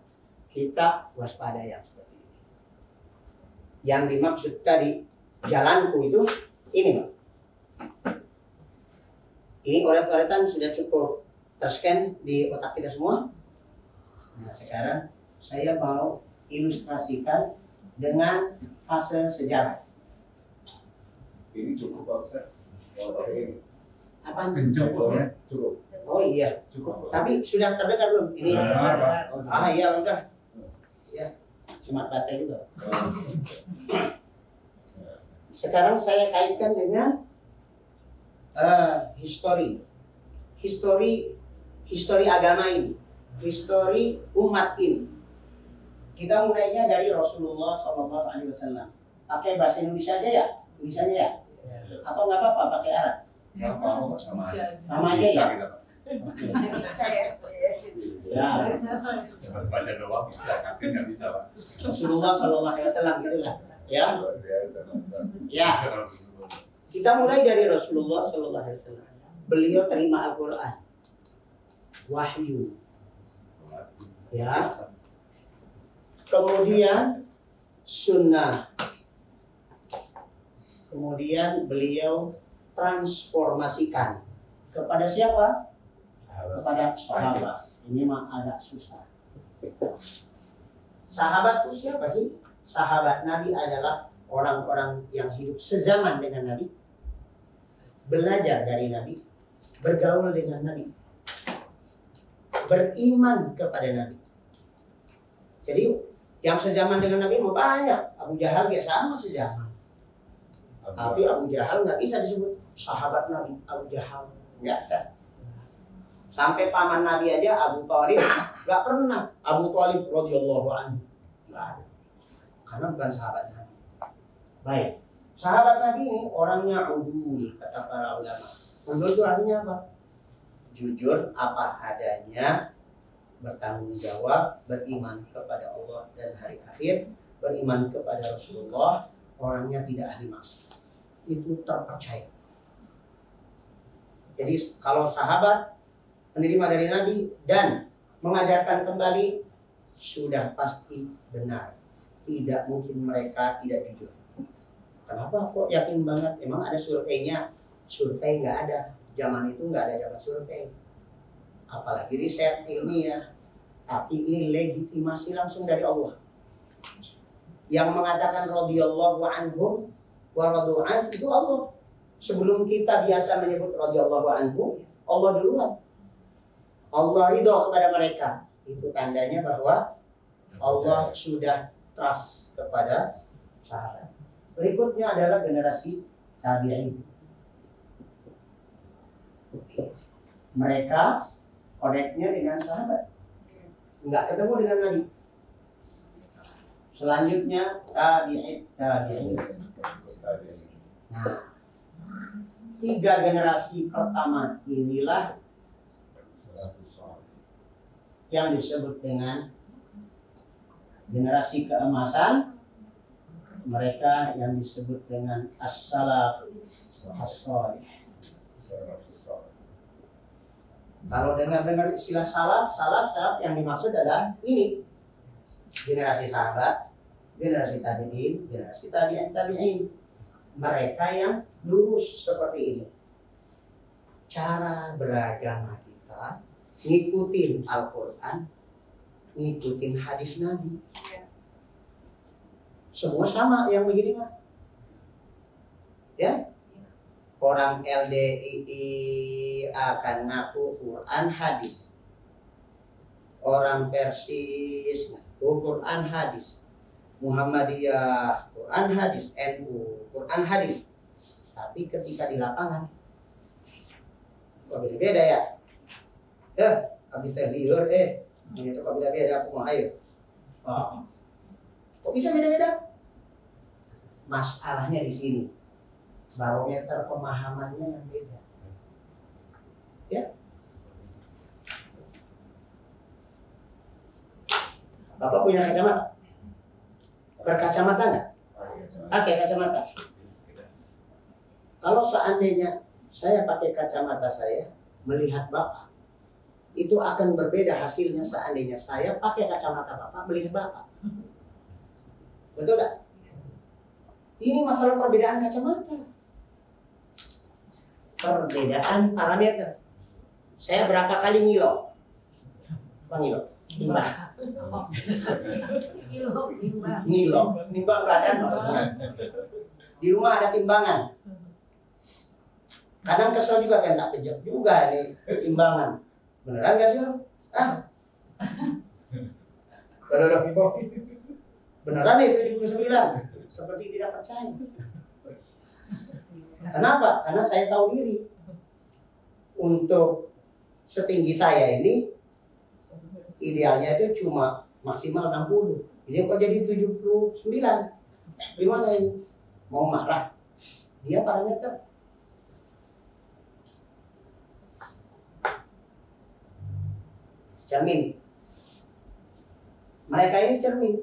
kita waspada yang seperti ini. Yang dimaksud tadi jalanku itu ini, Pak. Ini oret-oretan sudah cukup terscan di otak kita semua. Nah, sekarang saya mau ilustrasikan dengan fase sejarah. Ini cukup Pak Ustaz. Ini. Apaan? Cukup. Oh iya. Cukup. Tapi sudah terdengar belum? Ini. Ah iya udah. Ya. Cuma baterai juga. Sekarang saya kaitkan dengan histori agama ini, histori umat ini. Kita mulainya dari Rasulullah SAW. Pakai bahasa Indonesia aja ya, tulisannya ya. Atau nggak apa-apa pakai Arab? Nggak apa-apa, Sama aja ya. Ya. Cepat baca doang bisa, tapi nggak bisa Pak. Rasulullah SAW gitulah. Ya. Ya. Kita mulai dari Rasulullah SAW. Beliau terima Al-Quran, wahyu. Ya. Kemudian sunnah. Kemudian beliau transformasikan kepada siapa? sahabat. Ini mah agak susah. Sahabat itu siapa sih? Sahabat Nabi adalah orang-orang yang hidup sezaman dengan Nabi, belajar dari Nabi, bergaul dengan Nabi, beriman kepada Nabi. Jadi yang sezaman dengan Nabi mau banyak. Abu Jahal dia sama sezaman. Tapi Abu Jahal nggak bisa disebut sahabat Nabi. Abu Jahal nggak ada. Sampai paman Nabi aja Abu Thalib nggak pernah. Abu Thalib radhiyallahu anhu nggak ada. Karena bukan sahabat Nabi. Baik, sahabat Nabi ini orangnya udul, kata para ulama. Udul itu artinya apa? Jujur apa adanya, bertanggung jawab, beriman kepada Allah dan hari akhir, beriman kepada Rasulullah, orangnya tidak ahli maksiat. Itu terpercaya. Jadi kalau sahabat menerima dari Nabi dan mengajarkan kembali, sudah pasti benar. Tidak mungkin mereka tidak jujur. Kenapa kok yakin banget? Emang ada surveinya? Survei nggak ada. Zaman itu nggak ada zaman survei. Apalagi riset ilmiah. Tapi ini legitimasi langsung dari Allah. Yang mengatakan radhiyallahu anhum wa radu'an itu Allah. Sebelum kita biasa menyebut radhiyallahu anhum, Allah duluan. Allah ridho kepada mereka. Itu tandanya bahwa Allah sudah trust kepada sahabat. Berikutnya adalah generasi tabi'in. Mereka koneknya dengan sahabat. Enggak ketemu dengan Nabi. Selanjutnya tabi'in. Nah, 3 generasi pertama inilah yang disebut dengan generasi keemasan, mereka yang disebut dengan as-salaf as-salih. Kalau dengar istilah salaf yang dimaksud adalah ini. Generasi sahabat, generasi tabi'in, generasi tabi'in. Mereka yang lurus seperti ini. Cara beragama kita ngikutin Al-Quran, ngikutin hadis Nabi. Semua sama yang begini mah. Ya. Orang LDII akan ngaku Quran hadis. Orang Persis ngaku Quran hadis. Muhammadiyah Quran hadis, NU Quran hadis. Tapi ketika di lapangan kok beda-beda ya? Ya, abdi teh lieur ini kok beda-beda aku mau ayo. Oh. Kok bisa beda-beda? Masalahnya di sini. Barometer pemahamannya yang beda. Ya. Bapak punya kacamata? Berkacamata nggak? Pakai kacamata. Kalau seandainya saya pakai kacamata saya melihat Bapak, itu akan berbeda hasilnya seandainya saya pakai kacamata Bapak melihat Bapak. Betul nggak? Ini masalah perbedaan kacamata. Perbedaan parameter. Saya berapa kali ngilo? Bang ngilo? Nimbang. Ngilo. Nimbang badan. Di rumah ada timbangan. Kadang kesel juga kan, tak pejat juga nih timbangan. Beneran gak sih lo? Beneran nih 79. Seperti tidak percaya. Kenapa? Karena saya tahu diri. Untuk setinggi saya ini idealnya itu cuma maksimal 60. Ini kok jadi 79. Gimana ini? Mau marah? Dia parameter. Cermin. Mereka ini cermin.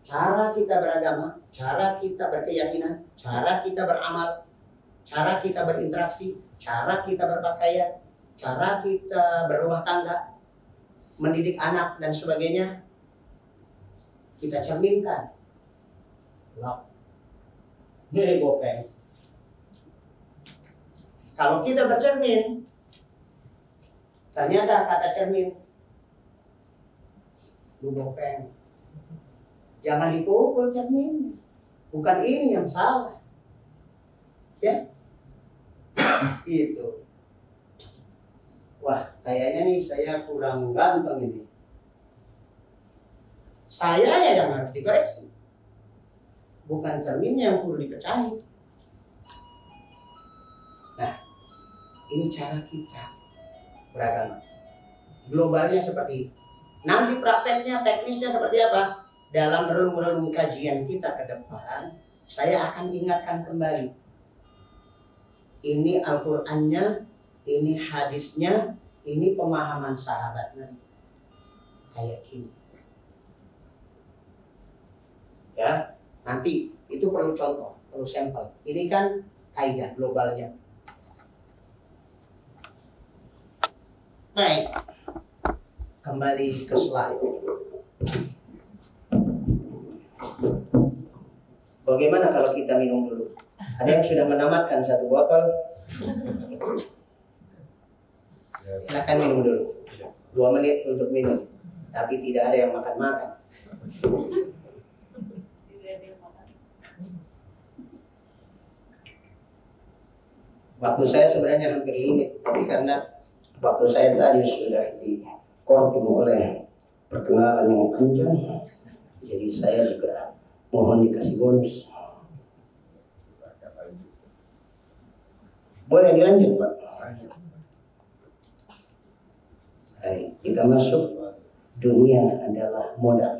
Cara kita beragama, cara kita berkeyakinan, cara kita beramal, cara kita berinteraksi, cara kita berpakaian, cara kita berumah tangga, mendidik anak dan sebagainya, kita cerminkan. Loh. Ini bopeng. Kalau kita bercermin, Ternyata kata cermin, lu bopeng. Jangan dipukul cermin. Bukan ini yang salah. Ya. Itu. Wah, kayaknya nih saya kurang ganteng ini. Saya yang harus dikoreksi. Bukan cerminnya yang perlu dipecahi. Nah, ini cara kita beragama. Globalnya seperti itu. Nanti prakteknya, teknisnya seperti apa? Dalam relung-relung kajian kita ke depan, saya akan ingatkan kembali. Ini Al-Qur'annya, ini hadisnya, ini pemahaman sahabatnya. Kayak gini. Ya, nanti itu perlu contoh, perlu sampel. Ini kan kaidah globalnya. Baik, kembali ke slide. Bagaimana kalau kita minum dulu? Ada yang sudah menamatkan satu botol? Silakan minum dulu. 2 menit untuk minum. Tapi tidak ada yang makan-makan. Waktu saya sebenarnya hampir limit, tapi karena waktu saya tadi sudah dikorting oleh perkenalan yang panjang, jadi saya juga mohon dikasih bonus. Boleh dilanjut, Pak? Baik, kita masuk. Dunia adalah modal.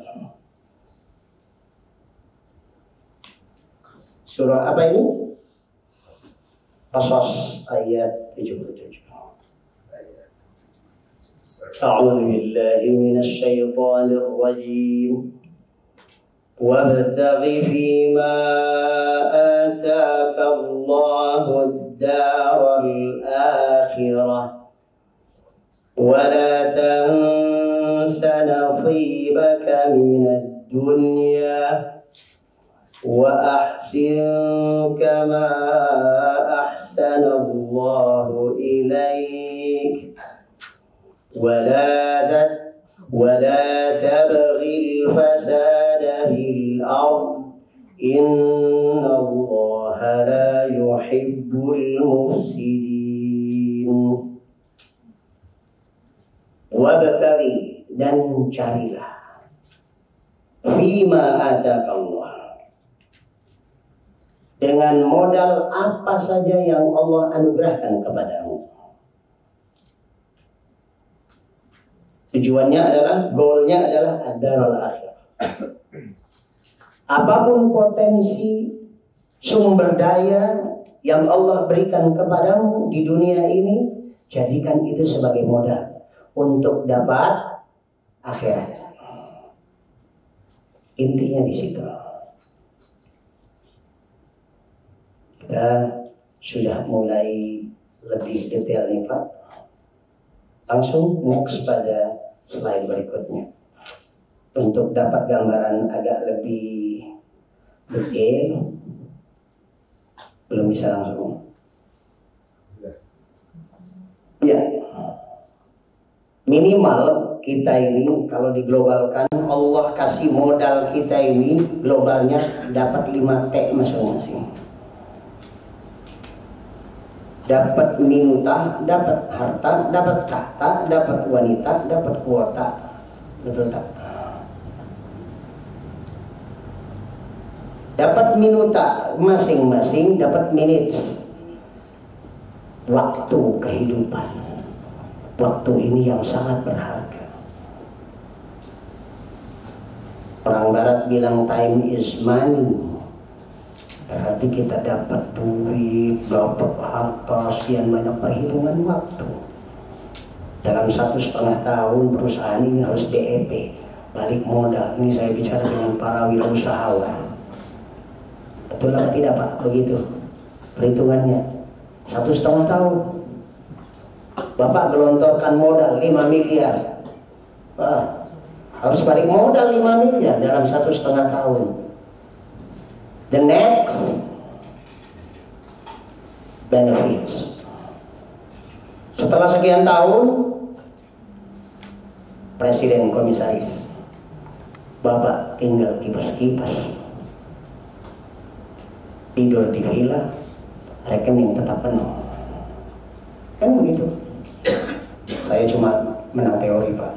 Surah apa ini? Qasas ayat 77. A'udzu billahi minasy syaithanir rajim. Wabtaghi fima ataka Allahu ad-daral akhirah wa la tansa nasibaka minad dunya wa ahsin kama ahsana Allahu ilaik ولا تبغي الفساد في الأرض إن الله لا يحب المفسدين. Wabtaghi, dan carilah, fima ataka Allah, dengan modal apa saja yang Allah anugerahkan kepadamu. Tujuannya adalah, goalnya adalah ad-darul akhirah. Apapun potensi sumber daya yang Allah berikan kepadamu di dunia ini, jadikan itu sebagai modal untuk dapat akhirat. Intinya di situ. Kita sudah mulai lebih detail nih, Pak. Langsung next pada slide berikutnya. Untuk dapat gambaran agak lebih detail, belum bisa langsung. Ya, minimal kita ini kalau diglobalkan, Allah kasih modal kita ini globalnya dapat 5 T masing-masing. Dapat minuta, dapat harta, dapat tahta, dapat wanita, dapat kuota. Betul tak? Dapat minuta masing-masing, dapat minutes. Waktu kehidupan. Waktu ini yang sangat berharga. Orang barat bilang time is money. Berarti kita dapat duit, dapat harta, sekian banyak, perhitungan waktu. Dalam 1,5 tahun perusahaan ini harus DEP, balik modal. Ini saya bicara dengan para wirausahawan. Betul apa tidak, Pak? Begitu perhitungannya. 1,5 tahun Bapak gelontorkan modal 5 miliar, Pak, harus balik modal 5 miliar dalam 1,5 tahun. The next benefits. Setelah sekian tahun presiden komisaris, Bapak tinggal kipas-kipas, tidur di villa, rekening tetap penuh. Kan begitu. Saya cuma menang teori, Pak.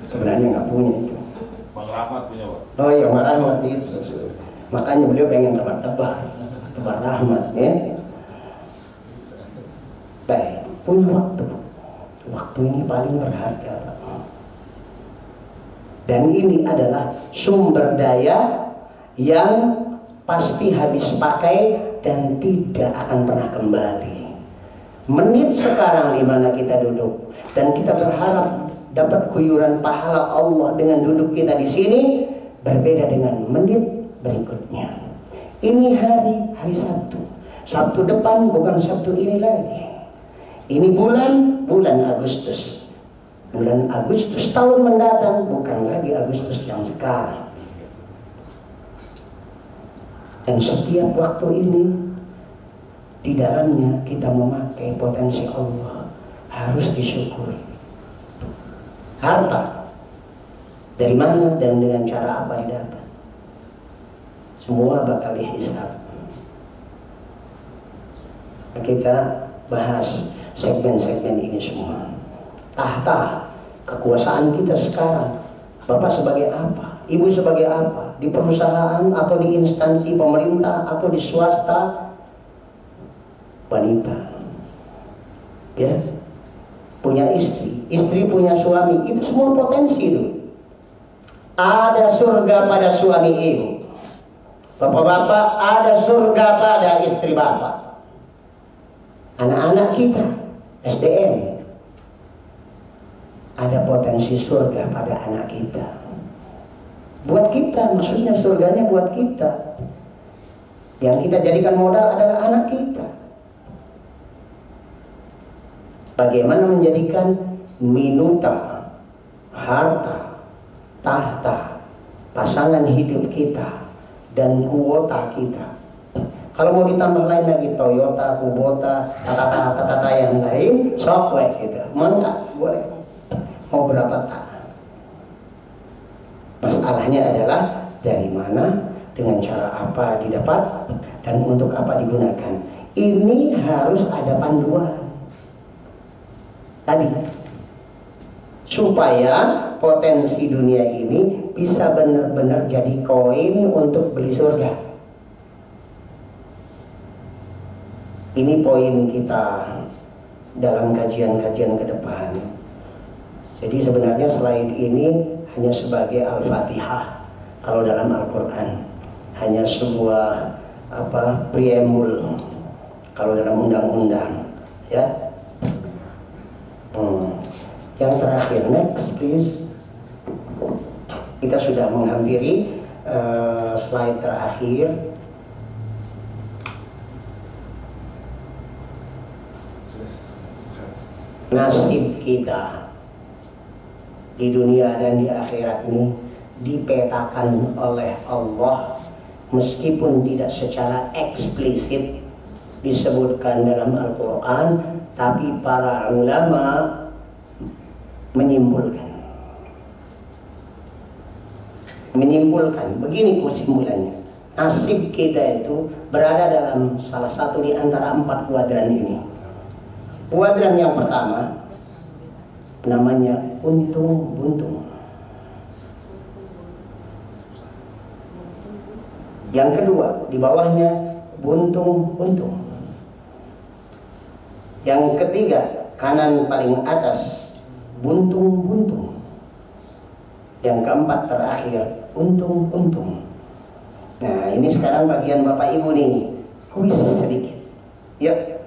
Sebenarnya nggak punya itu. Bang Rahmat punya, Pak. Oh iya, Bang Rahmat itu. Makanya beliau pengen tebar rahmat ya. Baik, punya waktu. Waktu ini paling berharga, Pak. Dan ini adalah sumber daya yang pasti habis pakai dan tidak akan pernah kembali. Menit sekarang di mana kita duduk dan kita berharap dapat kuyuran pahala Allah dengan duduk kita di sini berbeda dengan menit berikutnya. Ini hari Sabtu. Sabtu depan bukan Sabtu ini lagi. Ini bulan Agustus. Bulan Agustus tahun mendatang bukan lagi Agustus yang sekarang. Dan setiap waktu ini di dalamnya kita memakai potensi Allah, harus disyukuri. Harta dari mana dan dengan cara apa didapat? Semua bakal dihisab. Kita bahas segmen-segmen ini semua. Tahta kekuasaan kita sekarang. Bapak sebagai apa? Ibu sebagai apa? Di perusahaan atau di instansi pemerintah atau di swasta? Wanita, ya, punya istri punya suami, itu semua potensi itu. Ada surga pada suami ibu, bapak-bapak, ada surga pada istri bapak. Anak-anak kita SDM, ada potensi surga pada anak kita. Buat kita, maksudnya surganya buat kita. Yang kita jadikan modal adalah anak kita. Bagaimana menjadikan minuta, harta, tahta, pasangan hidup kita, dan kuota kita. Kalau mau ditambah lain lagi Toyota, Kubota, tata yang lain, sok gitu. Mau nggak? Boleh. Mau berapa tak? Masalahnya adalah dari mana, dengan cara apa didapat, dan untuk apa digunakan. Ini harus ada panduan. Tadi supaya potensi dunia ini bisa benar-benar jadi koin untuk beli surga. Ini poin kita dalam kajian-kajian ke depan. Jadi sebenarnya slide ini hanya sebagai Al-Fatihah kalau dalam Al-Quran, hanya sebuah preambul kalau dalam undang-undang, ya. Yang terakhir, next please. Kita sudah menghampiri slide terakhir. Nasib kita di dunia dan di akhirat ini dipetakan oleh Allah, meskipun tidak secara eksplisit disebutkan dalam Al-Quran, tapi para ulama menyimpulkan begini kesimpulannya. Nasib kita itu berada dalam salah satu di antara 4 kuadran ini. Kuadran yang pertama namanya untung buntung. Yang kedua di bawahnya buntung buntung. Yang ketiga kanan paling atas buntung buntung. Yang keempat terakhir untung untung. Nah ini sekarang bagian Bapak Ibu nih, kuis sedikit. Yuk,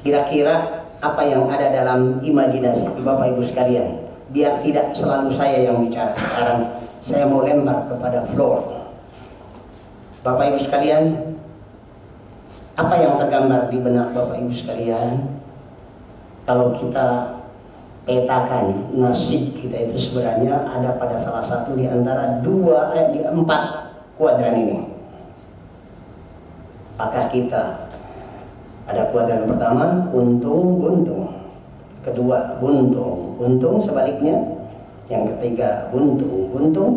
kira-kira apa yang ada dalam imajinasi Bapak Ibu sekalian? Biar tidak selalu saya yang bicara. Sekarang saya mau lempar kepada floor. Bapak Ibu sekalian, apa yang tergambar di benak Bapak Ibu sekalian kalau kita petakan nasib kita itu sebenarnya ada pada salah satu di antara 4 kuadran ini? Apakah kita ada kuadran pertama untung buntung, kedua buntung, untung sebaliknya, yang ketiga buntung, buntung,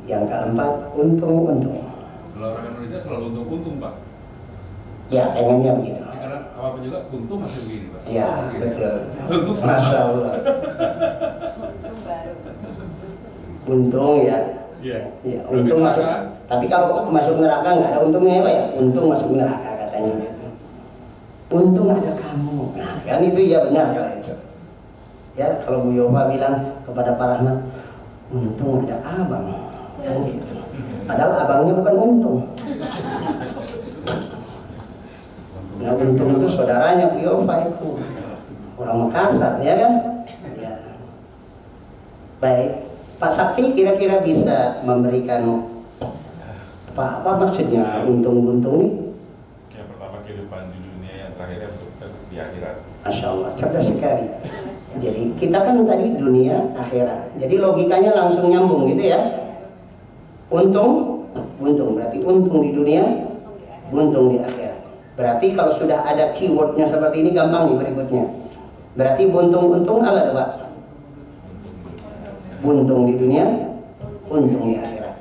yang keempat untung, untung. Kalau orang Indonesia selalu untung-untung, Pak. Ya, pengennya begitu. Ya, karena apapun juga untung masih begini, Pak. Ya, Begini. betul. Untung Masya Allah. Buntung ya. Iya. Ya, untung masuk. Tapi kalau masuk neraka nggak ada untungnya ya Pak ya. Untung masuk neraka katanya gitu. Untung ada kamu. Nah, kan itu ya benar kalau itu. Ya, kalau Bu Yofa bilang kepada Pak Rahmat, untung ada abang, kan gitu. Padahal abangnya bukan untung. Nah, untung itu saudaranya Bu Yofa itu. Orang Makassar, ya kan? Ya. Baik, Pak Sakti kira-kira bisa memberikan apa maksudnya untung-untung nih? Yang pertama kehidupan di dunia, yang terakhirnya di akhirat. Masya Allah, cerdas sekali. Jadi kita kan tadi dunia akhirat. Jadi logikanya langsung nyambung gitu ya. Untung, buntung berarti untung di dunia, buntung di akhirat. Berarti kalau sudah ada keywordnya seperti ini gampang nih berikutnya. Berarti buntung-untung apa tuh Pak? Buntung di dunia, untung di akhirat.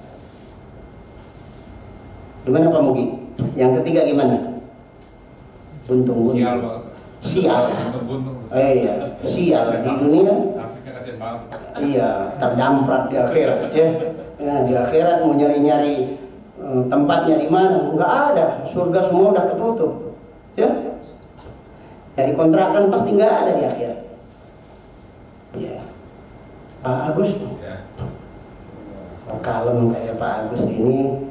Gimana Pak Mugi? Yang ketiga gimana? Buntung-buntung. Sial, Pak. Sial. Untung-untung. Iya, sial di dunia. Nasibnya kasihan banget, Pak. Iya, terdamprat di akhirat ya. Ya, di akhirat mau nyari-nyari tempatnya di mana? Nggak ada. Surga semua udah ketutup. Ya. Dari kontrakan pasti nggak ada di akhirat. Ya. Pak Agus, Ya. kalem kayak Pak Agus ini,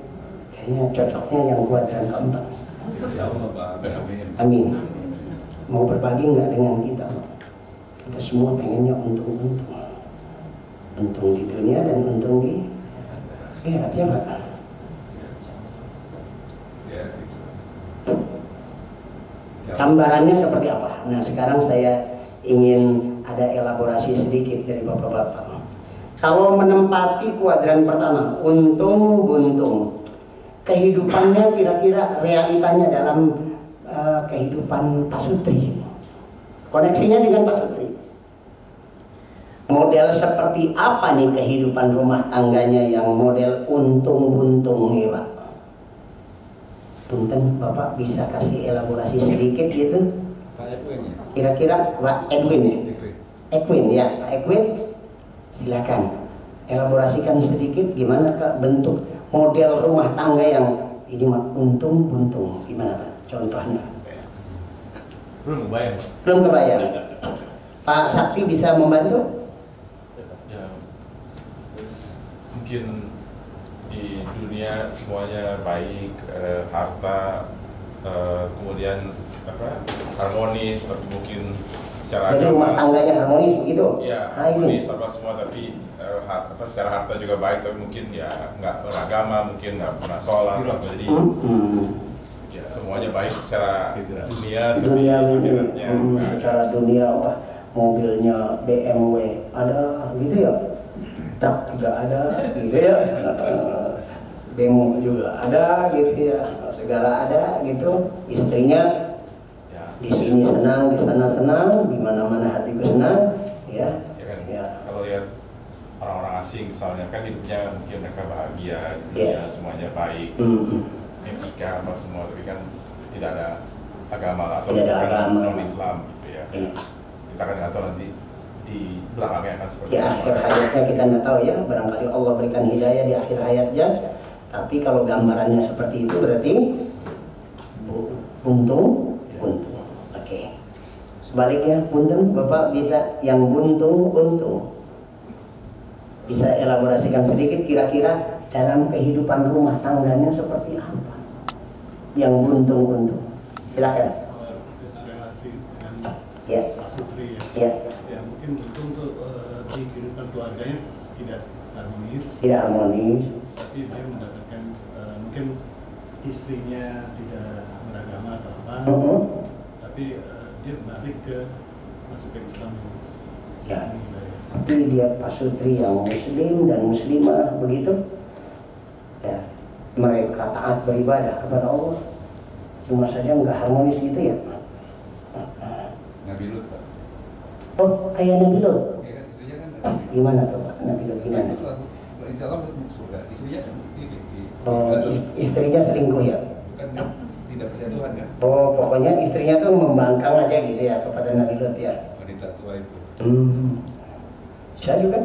kayaknya cocoknya yang kuadran keempat. Insya Allah, Pak. Amin. Amin. Mau berbagi nggak dengan kita, Pak? Kita semua pengennya untung-untung. Untung di dunia dan untung di akhirat ya Pak. Ya. Gambarannya seperti apa? Nah sekarang saya ingin ada elaborasi sedikit dari Bapak-Bapak. Kalau menempati kuadran pertama, untung, buntung, kehidupannya kira-kira realitanya dalam kehidupan Pak Sutri, koneksinya dengan Pak Sutri. Model seperti apa nih kehidupan rumah tangganya yang model untung-buntung nih Pak? Punten Bapak bisa kasih elaborasi sedikit gitu? Pak Edwin ya? Kira-kira Pak Edwin ya? Edwin ya, Pak Edwin silakan elaborasikan sedikit gimana Kak bentuk model rumah tangga yang ini mah untung buntung gimana Pak contohnya? Belum kebayang, Pak. Belum kebayang. Pak Sakti bisa membantu? Ya, mungkin di dunia semuanya baik, harta, kemudian harmonis, tapi mungkin secara Jadi rumah tangganya harmonis begitu? ya Nah, ini. harmonis apa semua, tapi secara harta juga baik, tapi mungkin ya nggak beragama, mungkin nggak pernah sholat, jadi ya semuanya baik secara dunia, tapi Dunia ini akhiratnya nggak ada. secara dunia wah, mobilnya BMW ada gitu ya, truk juga ada gitu ya, demo juga ada gitu ya, segala ada gitu, istrinya Ya, di sini senang, di sana senang, di mana-mana hatiku senang, ya. ya kan. Ya. Kalau lihat orang-orang asing misalnya kan hidupnya mungkin mereka bahagia, Ya. semuanya baik, etika apa semua, tapi kan tidak ada agama atau Tidak ada agama. non-Islam gitu ya. Iya. Kita kan nggak tahu nanti di belakangnya akan seperti Di akhir hayatnya kita nggak tahu ya, barangkali Allah berikan hidayah di akhir hayatnya. Tapi kalau gambarannya seperti itu berarti untung. Oke. Sebaliknya, punten Bapak bisa yang buntung untung. Bisa elaborasikan sedikit kira-kira dalam kehidupan rumah tangganya seperti apa? Yang buntung untung. Silakan. Relasi dengan Ya. Pak Sutri ya. Ya. Ya mungkin tentu untuk di kehidupan keluarganya tidak harmonis, Tidak harmonis. tapi dia mendapatkan mungkin istrinya tidak beragama atau apa, tapi dia balik ke masuk ke Islam Ya. ini ya. Tapi dia Pak Sutri yang muslim dan muslimah begitu ya, mereka taat beribadah kepada Allah, cuma saja nggak harmonis gitu ya. Nabi Lut, Pak. Oh kayak Nabi Lot. Ya kan istrinya kan. Gimana tuh Pak? Nabi Lot gimana? Insya Allah masuk surga. Istrinya kan Oh, istrinya selingkuh ya? bukan tidak percaya Tuhan kan? Oh, pokoknya istrinya tuh membangkang aja gitu ya kepada Nabi Lot ya. Wanita tua itu. Bisa juga.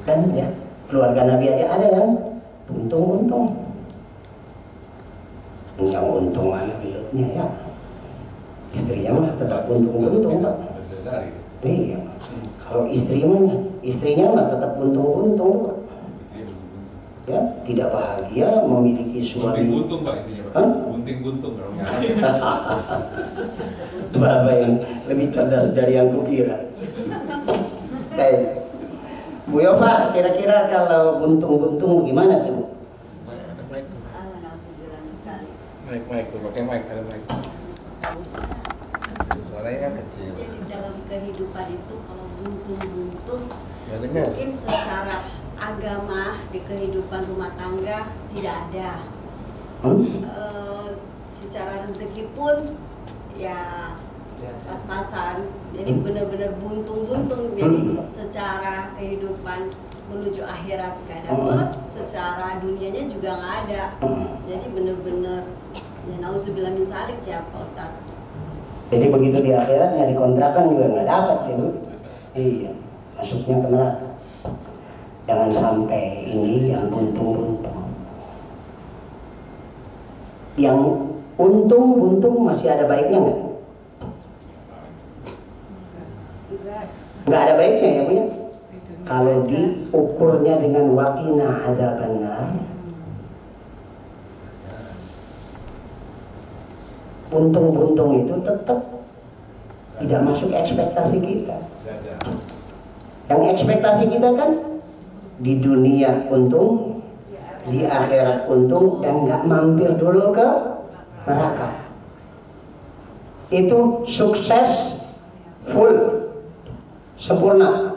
Kan ya, keluarga Nabi aja ada yang untung-untung. Yang untung mana Nabi Lotnya ya. Istrinya mah tetap untung-untung Pak. Dari Iya. Kalau istrinya mah tetap untung-untung Pak. istrinya buntung. Ya, tidak bahagia memiliki Bunting suami. guntung Pak istrinya Pak. Hah? Bunting guntung kalau Bapak yang lebih cerdas dari yang kukira. Baik. Bu Yova, kira-kira kalau buntung-buntung gimana tuh? Mic tuh, pakai mic, ada mic. Suaranya kan kecil. Jadi dalam kehidupan itu kalau buntung-buntung Nggak dengar. mungkin secara agama di kehidupan rumah tangga tidak ada. Secara rezeki pun ya pas-pasan. Jadi benar-benar buntung-buntung. Jadi secara kehidupan menuju akhirat gak dapet, secara dunianya juga nggak ada. Jadi benar-benar ya nauzubillah min zalik ya Pak Ustadz. Jadi begitu di akhirat nggak dikontrakan juga nggak dapat gitu. Iya, masuknya ke neraka. Jangan sampai ini yang buntung-buntung. Yang untung-buntung masih ada baiknya nggak? Nggak ada baiknya ya Bu ya. Kalau diukurnya dengan waqina adzabannar, buntung-buntung itu tetap tidak masuk ekspektasi kita. Yang ekspektasi kita kan di dunia untung, di akhirat untung, dan nggak mampir dulu ke neraka. Itu sukses full, sempurna.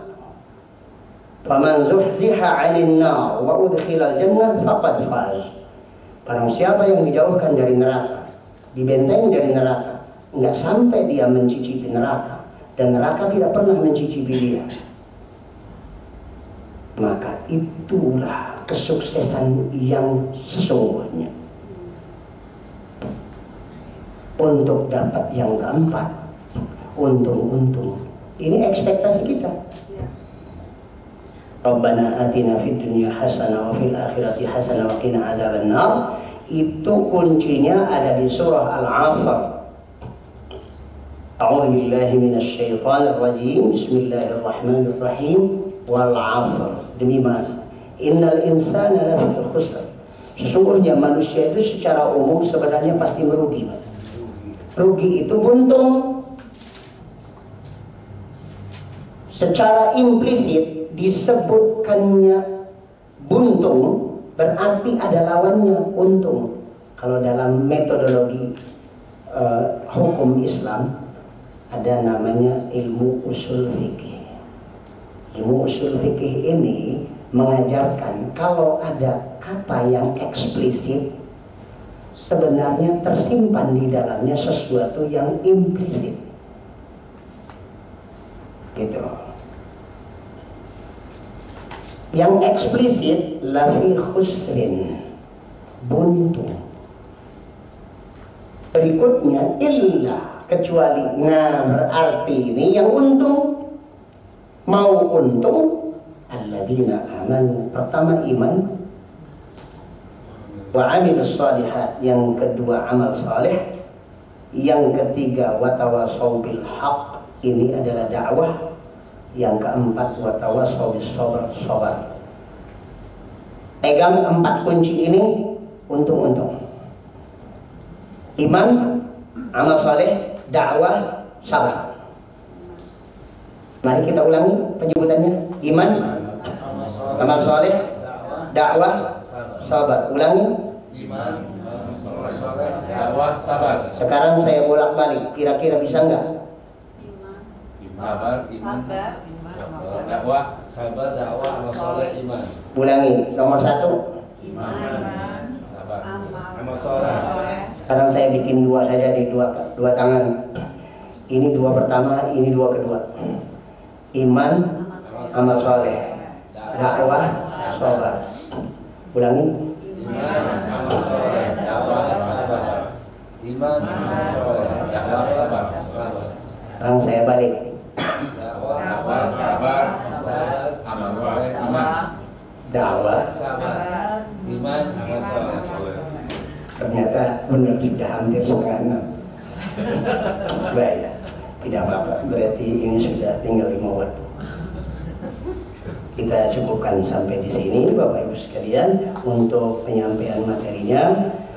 Faman zuhziha 'anil nar wa udkhilal jannah faqad faz. Barang siapa yang dijauhkan dari neraka, dibentengi dari neraka, nggak sampai dia mencicipi neraka, dan neraka tidak pernah mencicipi dia, maka itulah kesuksesan yang sesungguhnya. Untuk dapat yang keempat, untung-untung, ini ekspektasi kita. Rabbana atina fid dunya hasanah wa fil akhirati hasanah wa qina adzabannar. Itu kuncinya ada di surah Al-'Asr. A'udzu billahi minasy syaithanir rajim. Bismillahirrahmanirrahim. Wal 'asr. Demi masa. Innal insana lafi khusr. Sesungguhnya manusia itu secara umum sebenarnya pasti merugi. Rugi itu buntung. Secara implisit disebutkannya buntung berarti ada lawannya untung. Kalau dalam metodologi hukum Islam ada namanya ilmu usul fikih. Ilmu usul fikih ini mengajarkan kalau ada kata yang eksplisit sebenarnya tersimpan di dalamnya sesuatu yang implisit. Gitu. Yang eksplisit lafi khusrin, buntung. Berikutnya illa, kecuali. Nah, berarti ini yang untung. Mau untung alladzina amanu, pertama iman, wa amilus shalihat, yang kedua amal saleh, yang ketiga watawasau bil haq, ini adalah dakwah, yang keempat watawasau bis sabr, sabar. Pegang 4 kunci ini, untung-untung. Iman, amal saleh, dakwah, sabar. Mari kita ulangi penyebutannya. Iman, amal saleh, dakwah, sabar. Ulangi. Iman, dakwah, sabar. Sekarang saya bolak-balik. Kira-kira bisa nggak? Sabar, iman, dakwah, sabar, dakwah, amal saleh, iman. Ulangi. Nomor 1. iman, sabar, Amal saleh. Sekarang saya bikin 2 saja di dua tangan. Ini dua pertama, ini dua kedua. Iman, amal soleh, dakwah, sabar. Ulangi. Amal soleh, dakwah, sabar. Iman, amal soleh, dakwah, sabar. Sekarang saya balik. Dakwah, sabar, amal soleh, iman. Dakwah, Sabar, iman, amal soleh. ternyata benar sudah hampir setengah 6. Baik, tidak apa-apa. Berarti ini sudah tinggal 5 waktu. Kita cukupkan sampai di sini, Bapak Ibu sekalian, untuk penyampaian materinya.